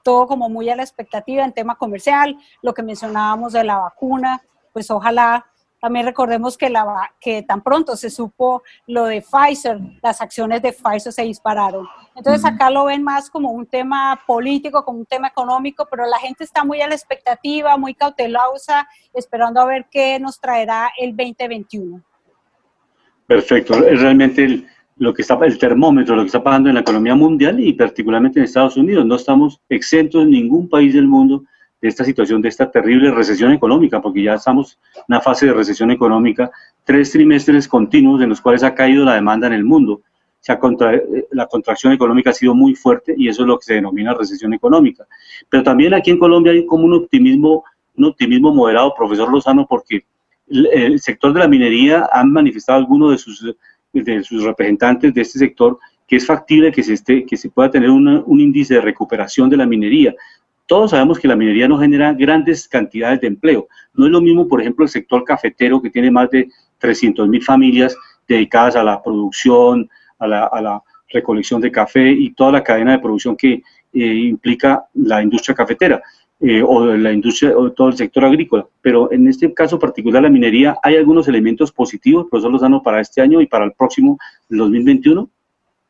todo como muy a la expectativa en tema comercial, lo que mencionábamos de la vacuna, pues ojalá. También recordemos que tan pronto se supo lo de Pfizer, las acciones de Pfizer se dispararon. Entonces acá lo ven más como un tema político, como un tema económico, pero la gente está muy a la expectativa, muy cautelosa, esperando a ver qué nos traerá el 2021. Perfecto, es realmente el termómetro, lo que está pasando en la economía mundial y particularmente en Estados Unidos. No estamos exentos en ningún país del mundo de esta situación, de esta terrible recesión económica, porque ya estamos en una fase de recesión económica, 3 trimestres continuos en los cuales ha caído la demanda en el mundo. La contracción económica ha sido muy fuerte y eso es lo que se denomina recesión económica. Pero también aquí en Colombia hay como un optimismo moderado, profesor Lozano, porque el sector de la minería han manifestado algunos de sus representantes de este sector que es factible que se pueda tener un índice de recuperación de la minería. Todos sabemos que la minería no genera grandes cantidades de empleo. No es lo mismo, por ejemplo, el sector cafetero, que tiene más de 300.000 familias dedicadas a la producción, a la recolección de café y toda la cadena de producción que implica la industria cafetera o la industria o todo el sector agrícola. Pero en este caso particular, la minería, ¿hay algunos elementos positivos, profesor Lozano, para este año y para el próximo, el 2021?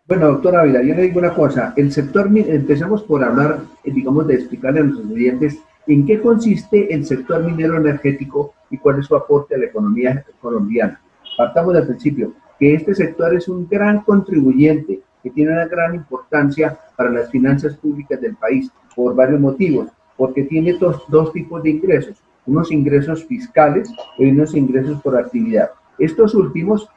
Bueno, doctor Ávila, yo le digo una cosa, el sector, empezamos por hablar, digamos, de explicarle a los estudiantes en qué consiste el sector minero energético y cuál es su aporte a la economía colombiana. Partamos del principio, que este sector es un gran contribuyente, que tiene una gran importancia para las finanzas públicas del país, por varios motivos, porque tiene dos tipos de ingresos, unos ingresos fiscales y unos ingresos por actividad. Estos últimos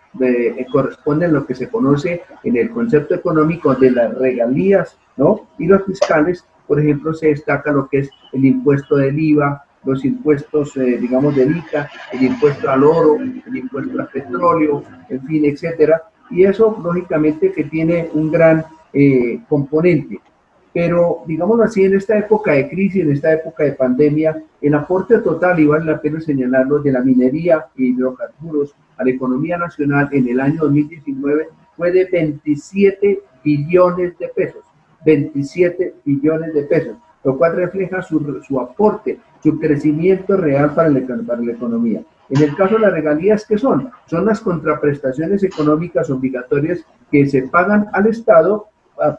corresponden a lo que se conoce en el concepto económico de las regalías, ¿no? Y los fiscales, por ejemplo, se destaca lo que es el impuesto del IVA, los impuestos, digamos, del ICA, el impuesto al oro, el impuesto al petróleo, en fin, etcétera. Y eso, lógicamente, que tiene un gran componente. Pero, digámoslo así, en esta época de crisis, en esta época de pandemia, el aporte total, y vale la pena señalarlo, de la minería y hidrocarburos a la economía nacional en el año 2019 fue de 27 billones de pesos. 27 billones de pesos, lo cual refleja su aporte, su crecimiento real para la economía. En el caso de las regalías, ¿qué son? Son las contraprestaciones económicas obligatorias que se pagan al Estado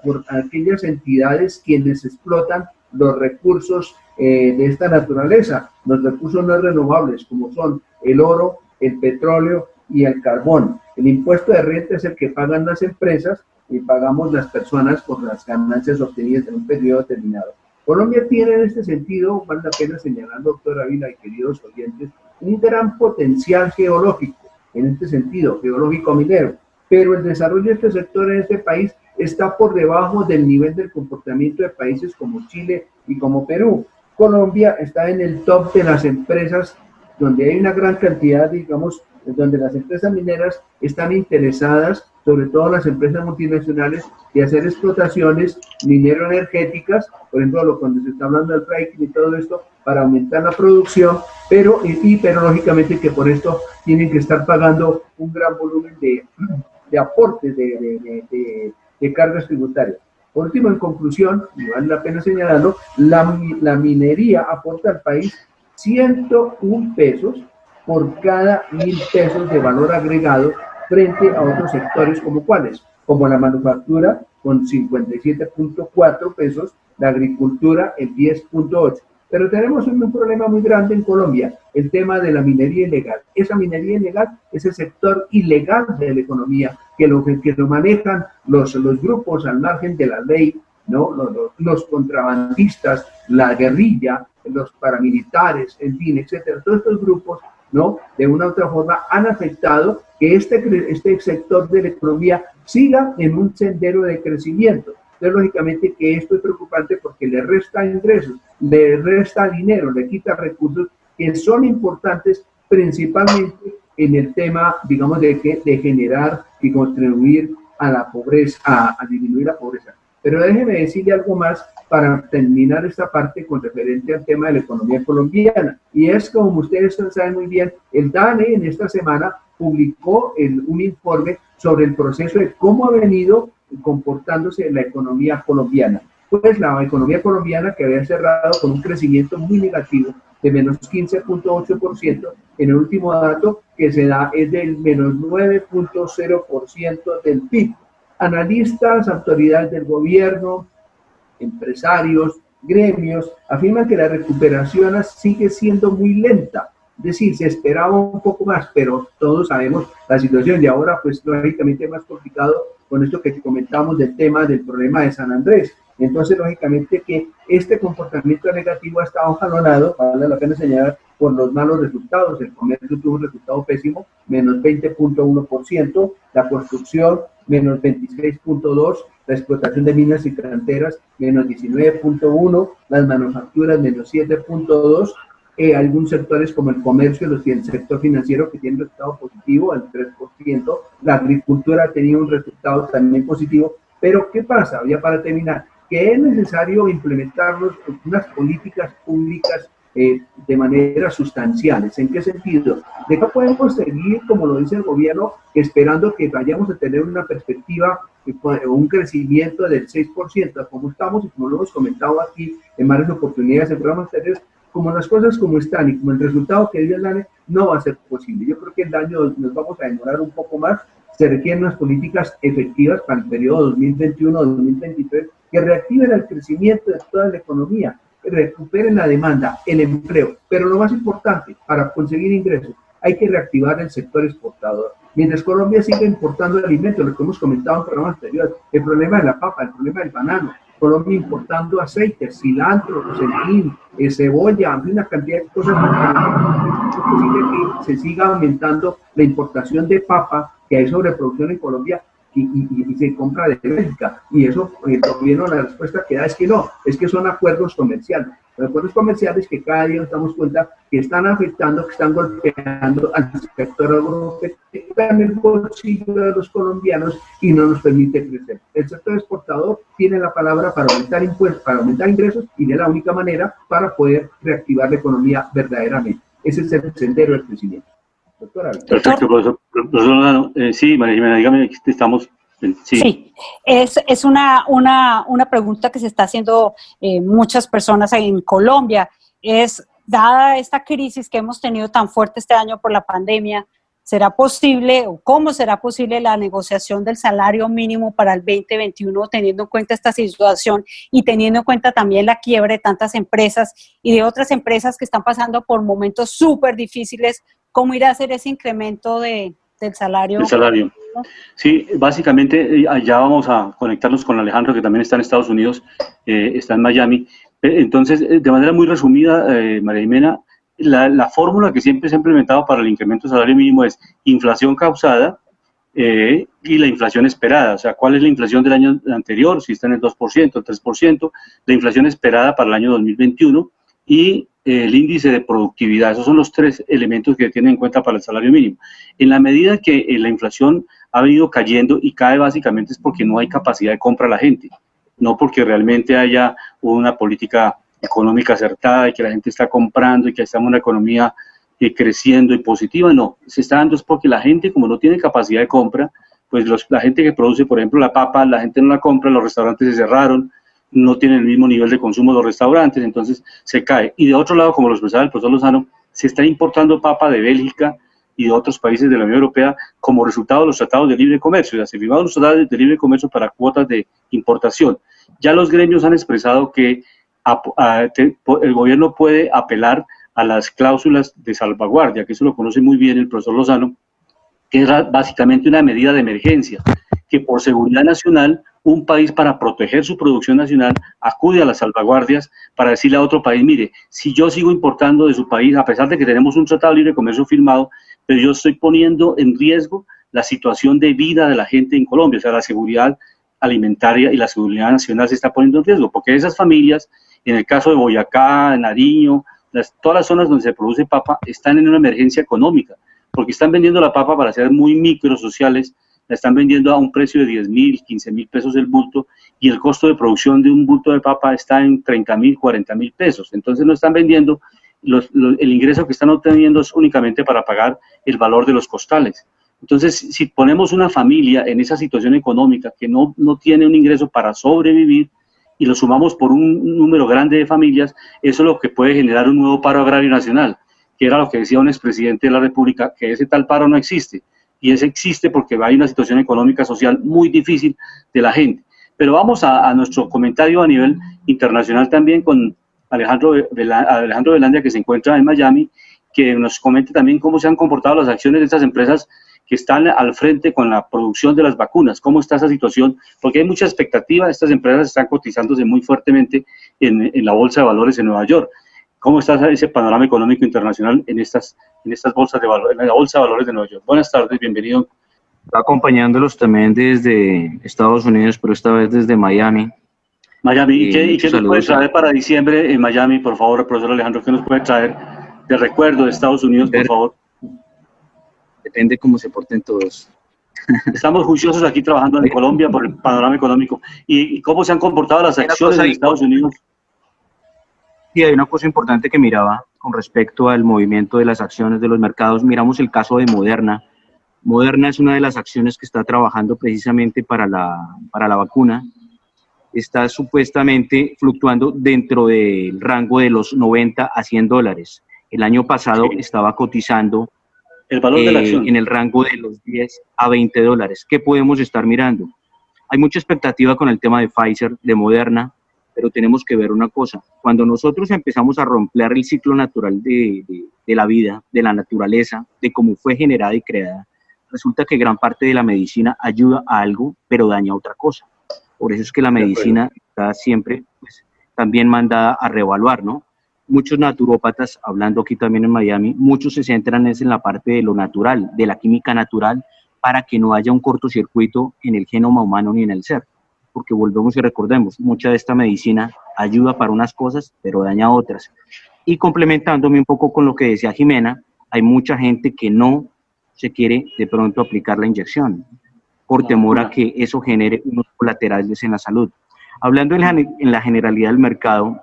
por aquellas entidades quienes explotan los recursos de esta naturaleza, los recursos no renovables, como son el oro, el petróleo y el carbón. El impuesto de renta es el que pagan las empresas y pagamos las personas por las ganancias obtenidas en un periodo determinado. Colombia tiene en este sentido, vale la pena señalar, doctor Ávila y queridos oyentes, un gran potencial geológico, en este sentido, geológico minero, pero el desarrollo de este sector en este país está por debajo del nivel del comportamiento de países como Chile y como Perú. Colombia está en el top de las empresas donde hay una gran cantidad, digamos, donde las empresas mineras están interesadas, sobre todo las empresas multinacionales, de hacer explotaciones minero-energéticas, por ejemplo, cuando se está hablando del fracking y todo esto, para aumentar la producción, pero lógicamente que por esto tienen que estar pagando un gran volumen de aportes de cargas tributarias. Por último, en conclusión, y vale la pena señalarlo, la minería aporta al país 101 pesos por cada 1.000 pesos de valor agregado frente a otros sectores como cuáles, como la manufactura con 57.4 pesos, la agricultura en 10.8. Pero tenemos un problema muy grande en Colombia, el tema de la minería ilegal. Esa minería ilegal es el sector ilegal de la economía, que lo manejan los grupos al margen de la ley, ¿no? Los contrabandistas, la guerrilla, los paramilitares, en fin, etcétera. Todos estos grupos, ¿no?, de una u otra forma han afectado que este sector de la economía siga en un sendero de crecimiento. Entonces, lógicamente que esto es preocupante porque le resta ingresos, le resta dinero, le quita recursos que son importantes principalmente en el tema, digamos, de generar y contribuir a la pobreza, a disminuir la pobreza. Pero déjeme decirle algo más para terminar esta parte con referente al tema de la economía colombiana. Y es, como ustedes saben muy bien, el DANE en esta semana publicó un informe sobre el proceso de cómo ha venido comportándose la economía colombiana. Pues la economía colombiana, que había cerrado con un crecimiento muy negativo de menos 15.8%, en el último dato que se da es del menos 9.0% del PIB. Analistas, autoridades del gobierno, empresarios, gremios, afirman que la recuperación sigue siendo muy lenta. Es decir, se esperaba un poco más, pero todos sabemos la situación de ahora, pues lógicamente es más complicado con esto que comentamos del tema del problema de San Andrés. Entonces, lógicamente que este comportamiento negativo ha estado jalonado, vale la pena señalar, por los malos resultados. El comercio tuvo un resultado pésimo, menos 20.1%, la construcción, menos 26.2%, la explotación de minas y canteras, menos 19.1%, las manufacturas, menos 7.2%, algunos sectores como el comercio, el sector financiero que tiene un resultado positivo, el 3%, la agricultura ha tenido un resultado también positivo, pero ¿qué pasa? Ya para terminar, que es necesario implementar unas políticas públicas de manera sustanciales. ¿En qué sentido? De que podemos seguir, como lo dice el gobierno, esperando que vayamos a tener una perspectiva, un crecimiento del 6%, como estamos y como lo hemos comentado aquí en varias oportunidades en programas anteriores. Como las cosas como están y como el resultado que dio el DANE, no va a ser posible. Yo creo que el año nos vamos a demorar un poco más. Se requieren unas políticas efectivas para el periodo 2021-2023 que reactiven el crecimiento de toda la economía, que recuperen la demanda, el empleo. Pero lo más importante, para conseguir ingresos, hay que reactivar el sector exportador. Mientras Colombia sigue importando alimentos, lo que hemos comentado en programas anteriores, el problema de la papa, el problema del banano, Colombia importando aceites, cilantro, centín, cebolla, una cantidad de cosas. Es posible que se siga aumentando la importación de papa, que hay sobreproducción en Colombia y se compra de Bélgica. Y eso, el gobierno, la respuesta que da es que no, es que son acuerdos comerciales. Los acuerdos comerciales que cada día nos damos cuenta que están afectando, que están golpeando al sector agropecuario, en el bolsillo de los colombianos y no nos permite crecer. El sector exportador tiene la palabra para aumentar impuestos, para aumentar ingresos, y es la única manera para poder reactivar la economía verdaderamente. Ese es el sendero del crecimiento. Doctora. Perfecto, profesor. Sí, María Jimena, dígame, estamos... Sí, es una pregunta que se está haciendo muchas personas en Colombia. Es, dada esta crisis que hemos tenido tan fuerte este año por la pandemia, ¿será posible o cómo será posible la negociación del salario mínimo para el 2021 teniendo en cuenta esta situación y teniendo en cuenta también la quiebra de tantas empresas y de otras empresas que están pasando por momentos súper difíciles? ¿Cómo irá a ser ese incremento del salario? El salario. Sí, básicamente ya vamos a conectarnos con Alejandro, que también está en Estados Unidos, está en Miami. Entonces, de manera muy resumida, María Jimena, la fórmula que siempre se ha implementado para el incremento del salario mínimo es inflación causada y la inflación esperada. O sea, ¿cuál es la inflación del año anterior? Si está en el 2%, el 3%, la inflación esperada para el año 2021 y el índice de productividad. Esos son los tres elementos que tienen en cuenta para el salario mínimo. En la medida que la inflación ha venido cayendo y cae, básicamente es porque no hay capacidad de compra a la gente, no porque realmente haya una política económica acertada y que la gente está comprando y que estamos en una economía creciendo y positiva. No, se está dando es porque la gente, como no tiene capacidad de compra, pues la gente que produce, por ejemplo, la papa, la gente no la compra, los restaurantes se cerraron, no tienen el mismo nivel de consumo los restaurantes, entonces se cae. Y de otro lado, como lo expresaba el profesor Lozano, se está importando papa de Bélgica y de otros países de la Unión Europea como resultado de los tratados de libre comercio. Ya se firmaron los tratados de libre comercio para cuotas de importación. Ya los gremios han expresado que el gobierno puede apelar a las cláusulas de salvaguardia, que eso lo conoce muy bien el profesor Lozano, que es básicamente una medida de emergencia, que por seguridad nacional, un país para proteger su producción nacional acude a las salvaguardias para decirle a otro país, mire, si yo sigo importando de su país, a pesar de que tenemos un tratado de libre comercio firmado, pero yo estoy poniendo en riesgo la situación de vida de la gente en Colombia, o sea, la seguridad alimentaria y la seguridad nacional se está poniendo en riesgo, porque esas familias, en el caso de Boyacá, Nariño, todas las zonas donde se produce papa, están en una emergencia económica, porque están vendiendo la papa para ser muy microsociales, la están vendiendo a un precio de 10.000, 15.000 pesos el bulto, y el costo de producción de un bulto de papa está en 30.000, 40.000 pesos. Entonces no están vendiendo, el ingreso que están obteniendo es únicamente para pagar el valor de los costales. Entonces, si ponemos una familia en esa situación económica que no tiene un ingreso para sobrevivir, y lo sumamos por un número grande de familias, eso es lo que puede generar un nuevo paro agrario nacional, que era lo que decía un expresidente de la República, que ese tal paro no existe. Y ese existe porque hay una situación económica social muy difícil de la gente. Pero vamos a nuestro comentario a nivel internacional también con Alejandro Velandia, que se encuentra en Miami, que nos comente también cómo se han comportado las acciones de estas empresas que están al frente con la producción de las vacunas. ¿Cómo está esa situación? Porque hay mucha expectativa, estas empresas están cotizándose muy fuertemente en la Bolsa de Valores en Nueva York. ¿Cómo está ese panorama económico internacional en estas bolsas de valores, en la Bolsa de Valores de Nueva York? Buenas tardes, bienvenido. Acompañándolos también desde Estados Unidos, pero esta vez desde Miami. Miami, ¿y qué nos puede traer para diciembre en Miami, por favor, profesor Alejandro? ¿Qué nos puede traer de recuerdo de Estados Unidos, por favor? Depende cómo se porten todos. Estamos juiciosos aquí trabajando en Colombia por el panorama económico. ¿Y cómo se han comportado las acciones en Estados Unidos? Sí, hay una cosa importante que miraba con respecto al movimiento de las acciones de los mercados. Miramos el caso de Moderna. Moderna es una de las acciones que está trabajando precisamente para la vacuna. Está supuestamente fluctuando dentro del rango de los 90 a 100 dólares. El año pasado estaba cotizando el valor de la acción en el rango de los 10 a 20 dólares. ¿Qué podemos estar mirando? Hay mucha expectativa con el tema de Pfizer, de Moderna, pero tenemos que ver una cosa. Cuando nosotros empezamos a romper el ciclo natural de la vida, de la naturaleza, de cómo fue generada y creada, resulta que gran parte de la medicina ayuda a algo, pero daña a otra cosa. Por eso es que la medicina está siempre pues, también mandada a reevaluar, ¿no? Muchos naturópatas, hablando aquí también en Miami, muchos se centran en la parte de lo natural, de la química natural, para que no haya un cortocircuito en el genoma humano ni en el ser. Porque volvemos y recordemos, mucha de esta medicina ayuda para unas cosas, pero daña a otras. Y complementándome un poco con lo que decía Jimena, hay mucha gente que no se quiere de pronto aplicar la inyección, por temor a que eso genere unos colaterales en la salud. Hablando en la generalidad del mercado,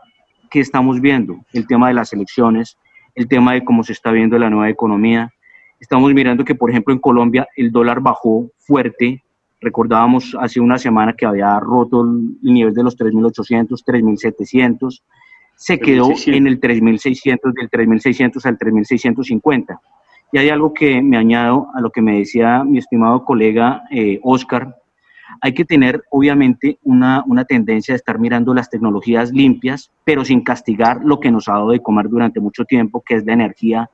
¿qué estamos viendo? El tema de las elecciones, el tema de cómo se está viendo la nueva economía. Estamos mirando que, por ejemplo, en Colombia el dólar bajó fuerte. Recordábamos hace una semana que había roto el nivel de los 3.800, 3.700. Se quedó en el 3.600, del 3.600 al 3.650. Y hay algo que me añado a lo que me decía mi estimado colega Oscar. Hay que tener, obviamente, una tendencia de estar mirando las tecnologías limpias, pero sin castigar lo que nos ha dado de comer durante mucho tiempo, que es la energía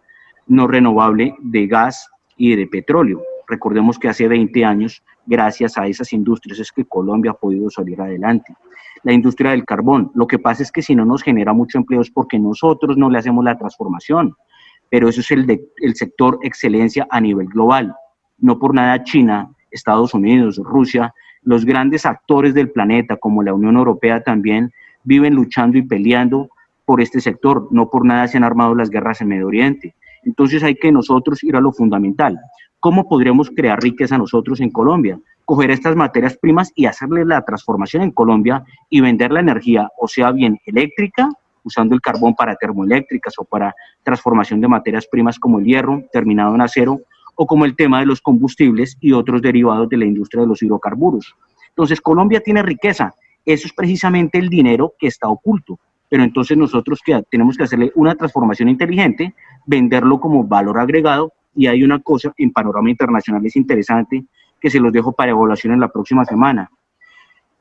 no renovable de gas y de petróleo. Recordemos que hace 20 años, gracias a esas industrias, es que Colombia ha podido salir adelante. La industria del carbón, lo que pasa es que si no nos genera mucho empleo es porque nosotros no le hacemos la transformación, pero eso es el sector excelencia a nivel global. No por nada China, Estados Unidos, Rusia, los grandes actores del planeta, como la Unión Europea también, viven luchando y peleando por este sector. No por nada se han armado las guerras en Medio Oriente. Entonces hay que nosotros ir a lo fundamental. ¿Cómo podremos crear riqueza nosotros en Colombia? Coger estas materias primas y hacerle la transformación en Colombia y vender la energía, o sea, bien eléctrica, usando el carbón para termoeléctricas o para transformación de materias primas como el hierro, terminado en acero, o como el tema de los combustibles y otros derivados de la industria de los hidrocarburos. Entonces, Colombia tiene riqueza. Eso es precisamente el dinero que está oculto. Pero entonces nosotros tenemos que hacerle una transformación inteligente, venderlo como valor agregado Y hay una cosa en panorama internacional es interesante que se los dejo para evaluación en la próxima semana.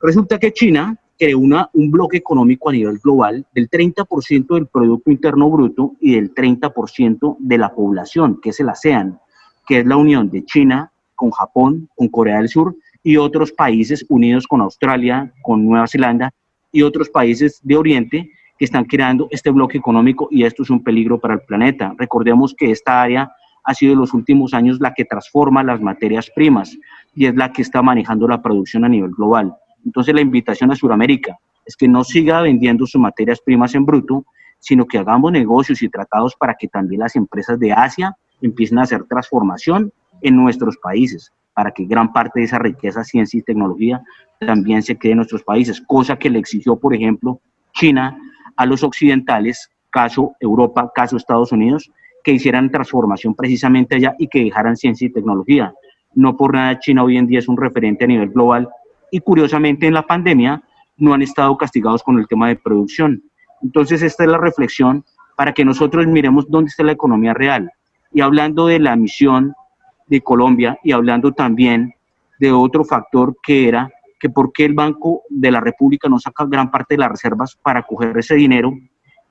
Resulta que China creó un bloque económico a nivel global del 30% del Producto Interno Bruto y del 30% de la población, que es el ASEAN, que es la unión de China con Japón, con Corea del Sur y otros países unidos con Australia, con Nueva Zelanda y otros países de Oriente que están creando este bloque económico, y esto es un peligro para el planeta. Recordemos que esta área ha sido en los últimos años la que transforma las materias primas y es la que está manejando la producción a nivel global. Entonces la invitación a Sudamérica es que no siga vendiendo sus materias primas en bruto, sino que hagamos negocios y tratados para que también las empresas de Asia empiecen a hacer transformación en nuestros países, para que gran parte de esa riqueza, ciencia y tecnología también se quede en nuestros países, cosa que le exigió, por ejemplo, China a los occidentales, caso Europa, caso Estados Unidos, que hicieran transformación precisamente allá y que dejaran ciencia y tecnología. No por nada China hoy en día es un referente a nivel global y curiosamente en la pandemia no han estado castigados con el tema de producción. Entonces esta es la reflexión para que nosotros miremos dónde está la economía real. Y hablando de la misión de Colombia y hablando también de otro factor que era que por qué el Banco de la República no saca gran parte de las reservas para coger ese dinero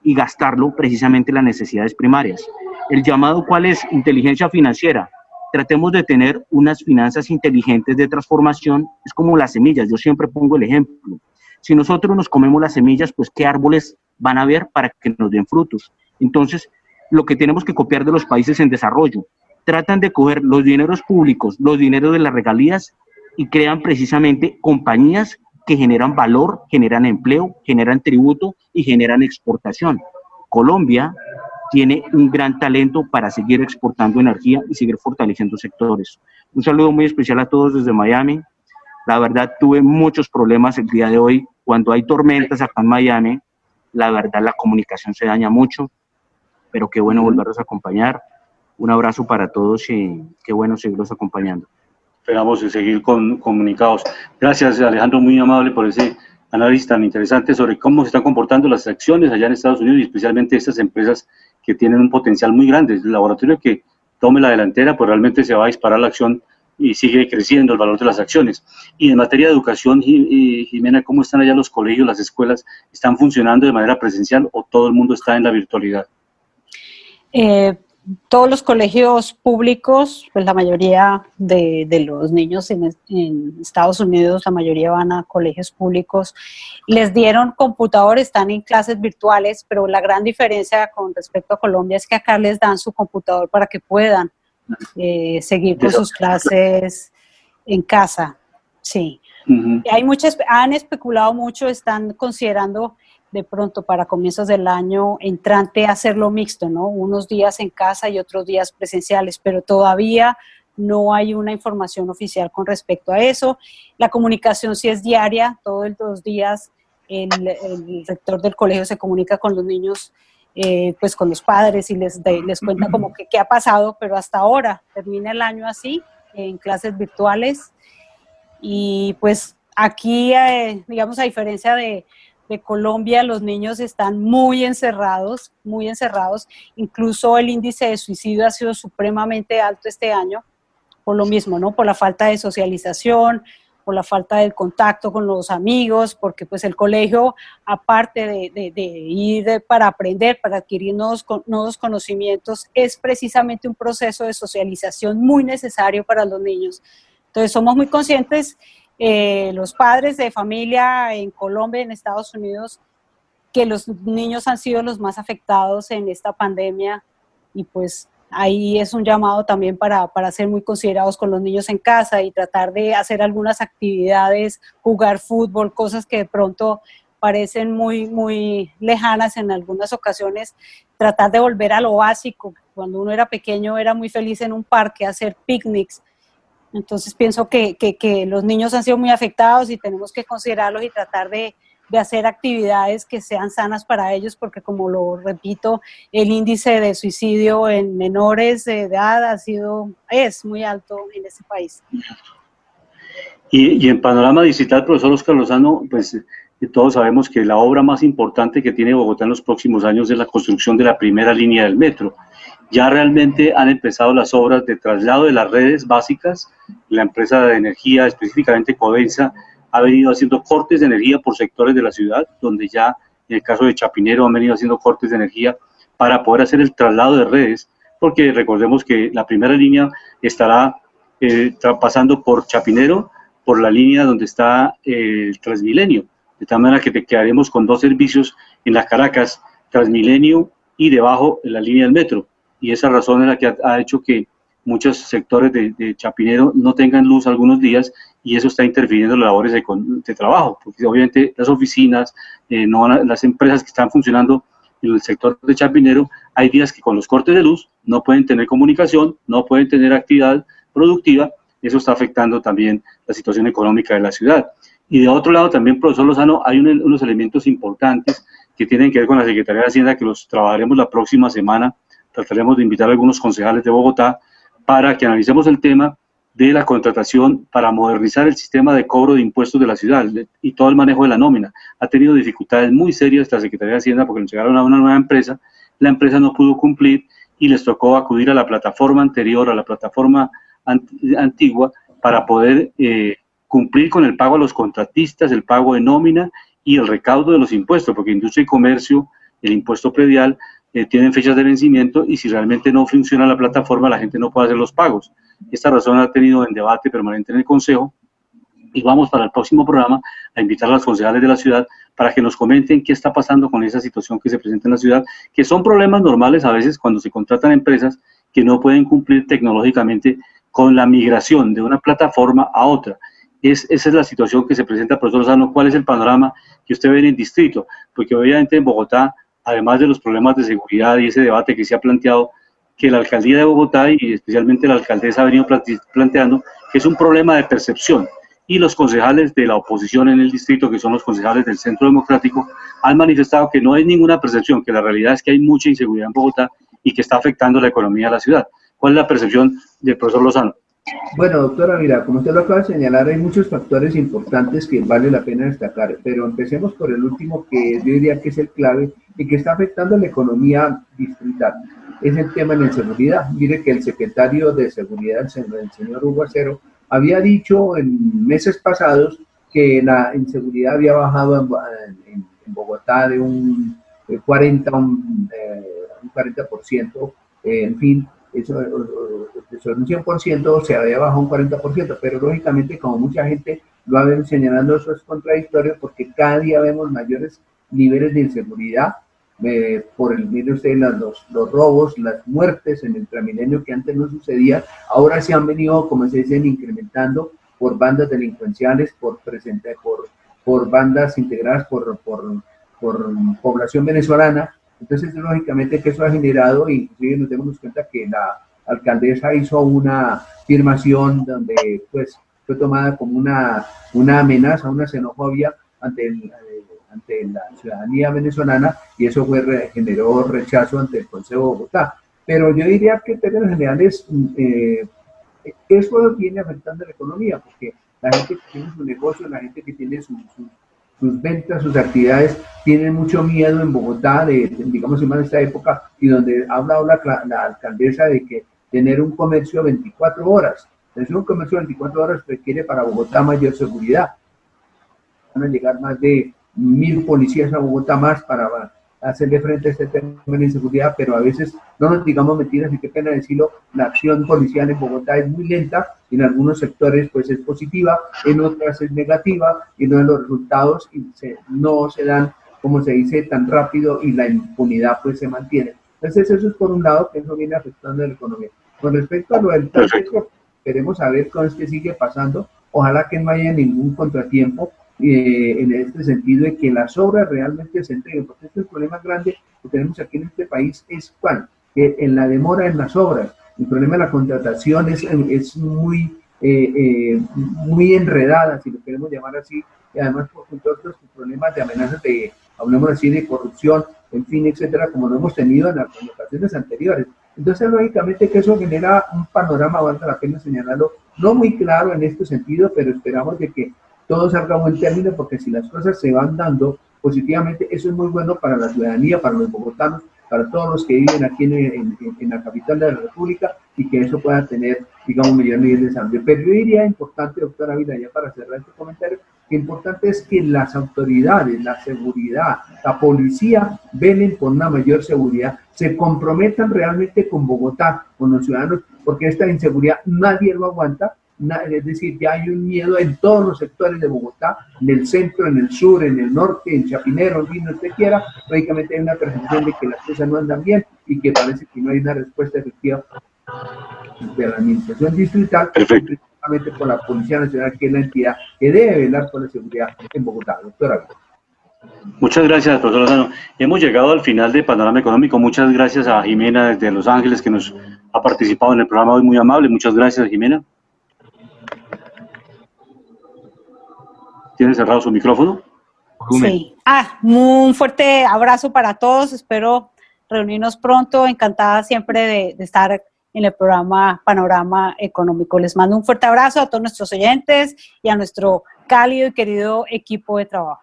y gastarlo precisamente en las necesidades primarias. El llamado, ¿cuál es? Inteligencia financiera. Tratemos de tener unas finanzas inteligentes de transformación, es como las semillas, yo siempre pongo el ejemplo. Si nosotros nos comemos las semillas, pues ¿qué árboles van a haber para que nos den frutos? Entonces, lo que tenemos que copiar de los países en desarrollo, tratan de coger los dineros públicos, los dineros de las regalías y crean precisamente compañías que generan valor, generan empleo, generan tributo y generan exportación. Colombia tiene un gran talento para seguir exportando energía y seguir fortaleciendo sectores. Un saludo muy especial a todos desde Miami. La verdad, tuve muchos problemas el día de hoy. Cuando hay tormentas acá en Miami, la verdad, la comunicación se daña mucho, pero qué bueno volverlos a acompañar. Un abrazo para todos y qué bueno seguirlos acompañando. Esperamos seguir comunicados. Gracias, Alejandro, muy amable por ese análisis tan interesante sobre cómo se están comportando las acciones allá en Estados Unidos y especialmente estas empresas que tienen un potencial muy grande. El laboratorio que tome la delantera, pues realmente se va a disparar la acción y sigue creciendo el valor de las acciones. Y en materia de educación, Jimena, ¿cómo están allá los colegios, las escuelas? ¿Están funcionando de manera presencial o todo el mundo está en la virtualidad? Todos los colegios públicos, pues la mayoría de los niños en Estados Unidos, la mayoría van a colegios públicos, les dieron computadores, están en clases virtuales, pero la gran diferencia con respecto a Colombia es que acá les dan su computador para que puedan seguir con sus clases en casa. Sí. Han especulado mucho, están considerando de pronto para comienzos del año entrante hacerlo mixto, ¿no? Unos días en casa y otros días presenciales, pero todavía no hay una información oficial con respecto a eso. La comunicación sí es diaria, todos los días el rector del colegio se comunica con los niños, pues con los padres y les cuenta como que qué ha pasado, pero hasta ahora termina el año así, en clases virtuales. Y pues aquí, digamos, a diferencia de Colombia, los niños están muy encerrados, incluso el índice de suicidio ha sido supremamente alto este año, por lo mismo, ¿no? Por la falta de socialización, por la falta del contacto con los amigos, porque pues el colegio, aparte de ir para aprender, para adquirir nuevos conocimientos, es precisamente un proceso de socialización muy necesario para los niños. Entonces somos muy conscientes, los padres de familia en Colombia y en Estados Unidos, que los niños han sido los más afectados en esta pandemia y pues ahí es un llamado también para ser muy considerados con los niños en casa y tratar de hacer algunas actividades, jugar fútbol, cosas que de pronto parecen muy, muy lejanas en algunas ocasiones, tratar de volver a lo básico. Cuando uno era pequeño era muy feliz en un parque, hacer picnics. Entonces pienso que los niños han sido muy afectados y tenemos que considerarlos y tratar de hacer actividades que sean sanas para ellos, porque como lo repito, el índice de suicidio en menores de edad es muy alto en este país. Y en panorama digital, profesor Óscar Lozano, pues todos sabemos que la obra más importante que tiene Bogotá en los próximos años es la construcción de la primera línea del metro. Ya realmente han empezado las obras de traslado de las redes básicas. La empresa de energía, específicamente Codensa, ha venido haciendo cortes de energía por sectores de la ciudad, donde ya en el caso de Chapinero han venido haciendo cortes de energía para poder hacer el traslado de redes, porque recordemos que la primera línea estará pasando por Chapinero, por la línea donde está el Transmilenio, de tal manera que te quedaremos con dos servicios en las Caracas, Transmilenio y debajo en la línea del metro. Y esa razón es la que ha hecho que muchos sectores de Chapinero no tengan luz algunos días, y eso está interfiriendo en las labores de trabajo, porque obviamente las oficinas, las empresas que están funcionando en el sector de Chapinero, hay días que con los cortes de luz no pueden tener comunicación, no pueden tener actividad productiva. Eso está afectando también la situación económica de la ciudad. Y de otro lado también, profesor Lozano, hay unos elementos importantes que tienen que ver con la Secretaría de Hacienda, que los trabajaremos la próxima semana. Trataremos de invitar a algunos concejales de Bogotá para que analicemos el tema de la contratación para modernizar el sistema de cobro de impuestos de la ciudad y todo el manejo de la nómina. Ha tenido dificultades muy serias la Secretaría de Hacienda porque nos llegaron a una nueva empresa, la empresa no pudo cumplir y les tocó acudir a la plataforma anterior, a la plataforma antigua, para poder cumplir con el pago a los contratistas, el pago de nómina y el recaudo de los impuestos, porque industria y comercio, el impuesto predial, tienen fechas de vencimiento, y si realmente no funciona la plataforma, la gente no puede hacer los pagos. Esta razón ha tenido en debate permanente en el Consejo, y vamos para el próximo programa a invitar a los concejales de la ciudad para que nos comenten qué está pasando con esa situación que se presenta en la ciudad, que son problemas normales a veces cuando se contratan empresas que no pueden cumplir tecnológicamente con la migración de una plataforma a otra. Esa es la situación que se presenta, profesor Lozano. ¿Cuál es el panorama que usted ve en el distrito? Porque obviamente en Bogotá, además de los problemas de seguridad y ese debate que se ha planteado, que la alcaldía de Bogotá y especialmente la alcaldesa ha venido planteando, que es un problema de percepción, y los concejales de la oposición en el distrito, que son los concejales del Centro Democrático, han manifestado que no hay ninguna percepción, que la realidad es que hay mucha inseguridad en Bogotá y que está afectando la economía de la ciudad. ¿Cuál es la percepción del profesor Lozano? Bueno, doctora, mira, como usted lo acaba de señalar, hay muchos factores importantes que vale la pena destacar, pero empecemos por el último, que yo diría que es el clave y que está afectando la economía distrital. Es el tema de la inseguridad. Mire que el secretario de Seguridad, el señor Hugo Acero, había dicho en meses pasados que la inseguridad había bajado en Bogotá de un 40%, en fin, eso en un 100% se había bajado un 40%, pero lógicamente como mucha gente lo ha venido señalando, eso es contradictorio porque cada día vemos mayores niveles de inseguridad. Mire usted, los robos, las muertes en el Transmilenio, que antes no sucedía, ahora se han venido, como se dicen, incrementando por bandas delincuenciales, por bandas integradas por población venezolana. Entonces, lógicamente que eso ha generado, inclusive nos damos cuenta que la alcaldesa hizo una afirmación donde pues fue tomada como una amenaza, una xenofobia ante la ciudadanía venezolana, y eso generó rechazo ante el Consejo de Bogotá. Pero yo diría que en términos generales eso viene afectando la economía, porque la gente que tiene su negocio, la gente que tiene sus ventas, sus actividades, tienen mucho miedo en Bogotá, digamos en esta época, y donde ha hablado la alcaldesa de que tener un comercio 24 horas. Entonces, un comercio 24 horas requiere para Bogotá mayor seguridad. Van a llegar más de 1000 policías a Bogotá más para hacerle frente a este tema de inseguridad, pero a veces, no nos digamos mentiras, y qué pena decirlo, la acción policial en Bogotá es muy lenta, en algunos sectores pues es positiva, en otras es negativa, y no los resultados no se dan, como se dice, tan rápido, y la impunidad pues se mantiene. Entonces eso es por un lado, que eso viene afectando a la economía. Con respecto a lo del tráfico, queremos saber cómo es que sigue pasando, ojalá que no haya ningún contratiempo, en este sentido de que las obras realmente se entreguen, porque este es el problema grande que tenemos aquí en este país, es ¿cuál? Que en la demora en las obras, el problema de la contratación es muy enredada, si lo queremos llamar así, y además por todos los problemas de amenazas hablemos así, de corrupción, en fin, etcétera, como lo hemos tenido en las ocasiones anteriores. Entonces, lógicamente que eso genera un panorama, vale la pena señalarlo, no muy claro en este sentido, pero esperamos de que todo salga a buen término, porque si las cosas se van dando positivamente, eso es muy bueno para la ciudadanía, para los bogotanos, para todos los que viven aquí en la capital de la República y que eso pueda tener, digamos, mayor nivel de desarrollo. Pero yo diría importante, doctora Ávila, ya para cerrar este comentario, que importante es que las autoridades, la seguridad, la policía velen por una mayor seguridad, se comprometan realmente con Bogotá, con los ciudadanos, porque esta inseguridad nadie lo aguanta. Es decir, ya hay un miedo en todos los sectores de Bogotá, en el centro, en el sur, en el norte, en Chapinero, en fin, usted quiera. Lógicamente hay una percepción de que las cosas no andan bien y que parece que no hay una respuesta efectiva de la administración distrital, principalmente por la Policía Nacional, que es la entidad que debe velar por la seguridad en Bogotá. Doctora. Muchas gracias, profesor Lozano. Hemos llegado al final de Panorama Económico. Muchas gracias a Jimena desde Los Ángeles, que nos ha participado en el programa hoy, muy amable. Muchas gracias, Jimena. ¿Tiene cerrado su micrófono? Sí. Un fuerte abrazo para todos. Espero reunirnos pronto. Encantada siempre de estar en el programa Panorama Económico. Les mando un fuerte abrazo a todos nuestros oyentes y a nuestro cálido y querido equipo de trabajo.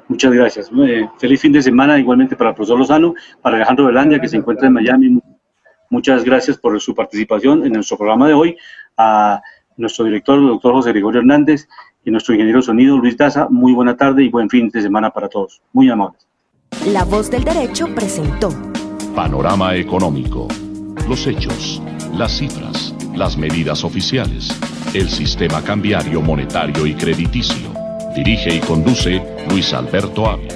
Muchas gracias. Feliz fin de semana igualmente para el profesor Lozano, para Alejandro Velandia, que se encuentra en Miami. Muchas gracias por su participación en nuestro programa de hoy. A nuestro director, el doctor José Gregorio Hernández, y nuestro ingeniero de sonido, Luis Daza. Muy buena tarde y buen fin de semana para todos. Muy amables. La Voz del Derecho presentó Panorama Económico. Los hechos, las cifras, las medidas oficiales, el sistema cambiario, monetario y crediticio. Dirige y conduce Luis Alberto Ávila.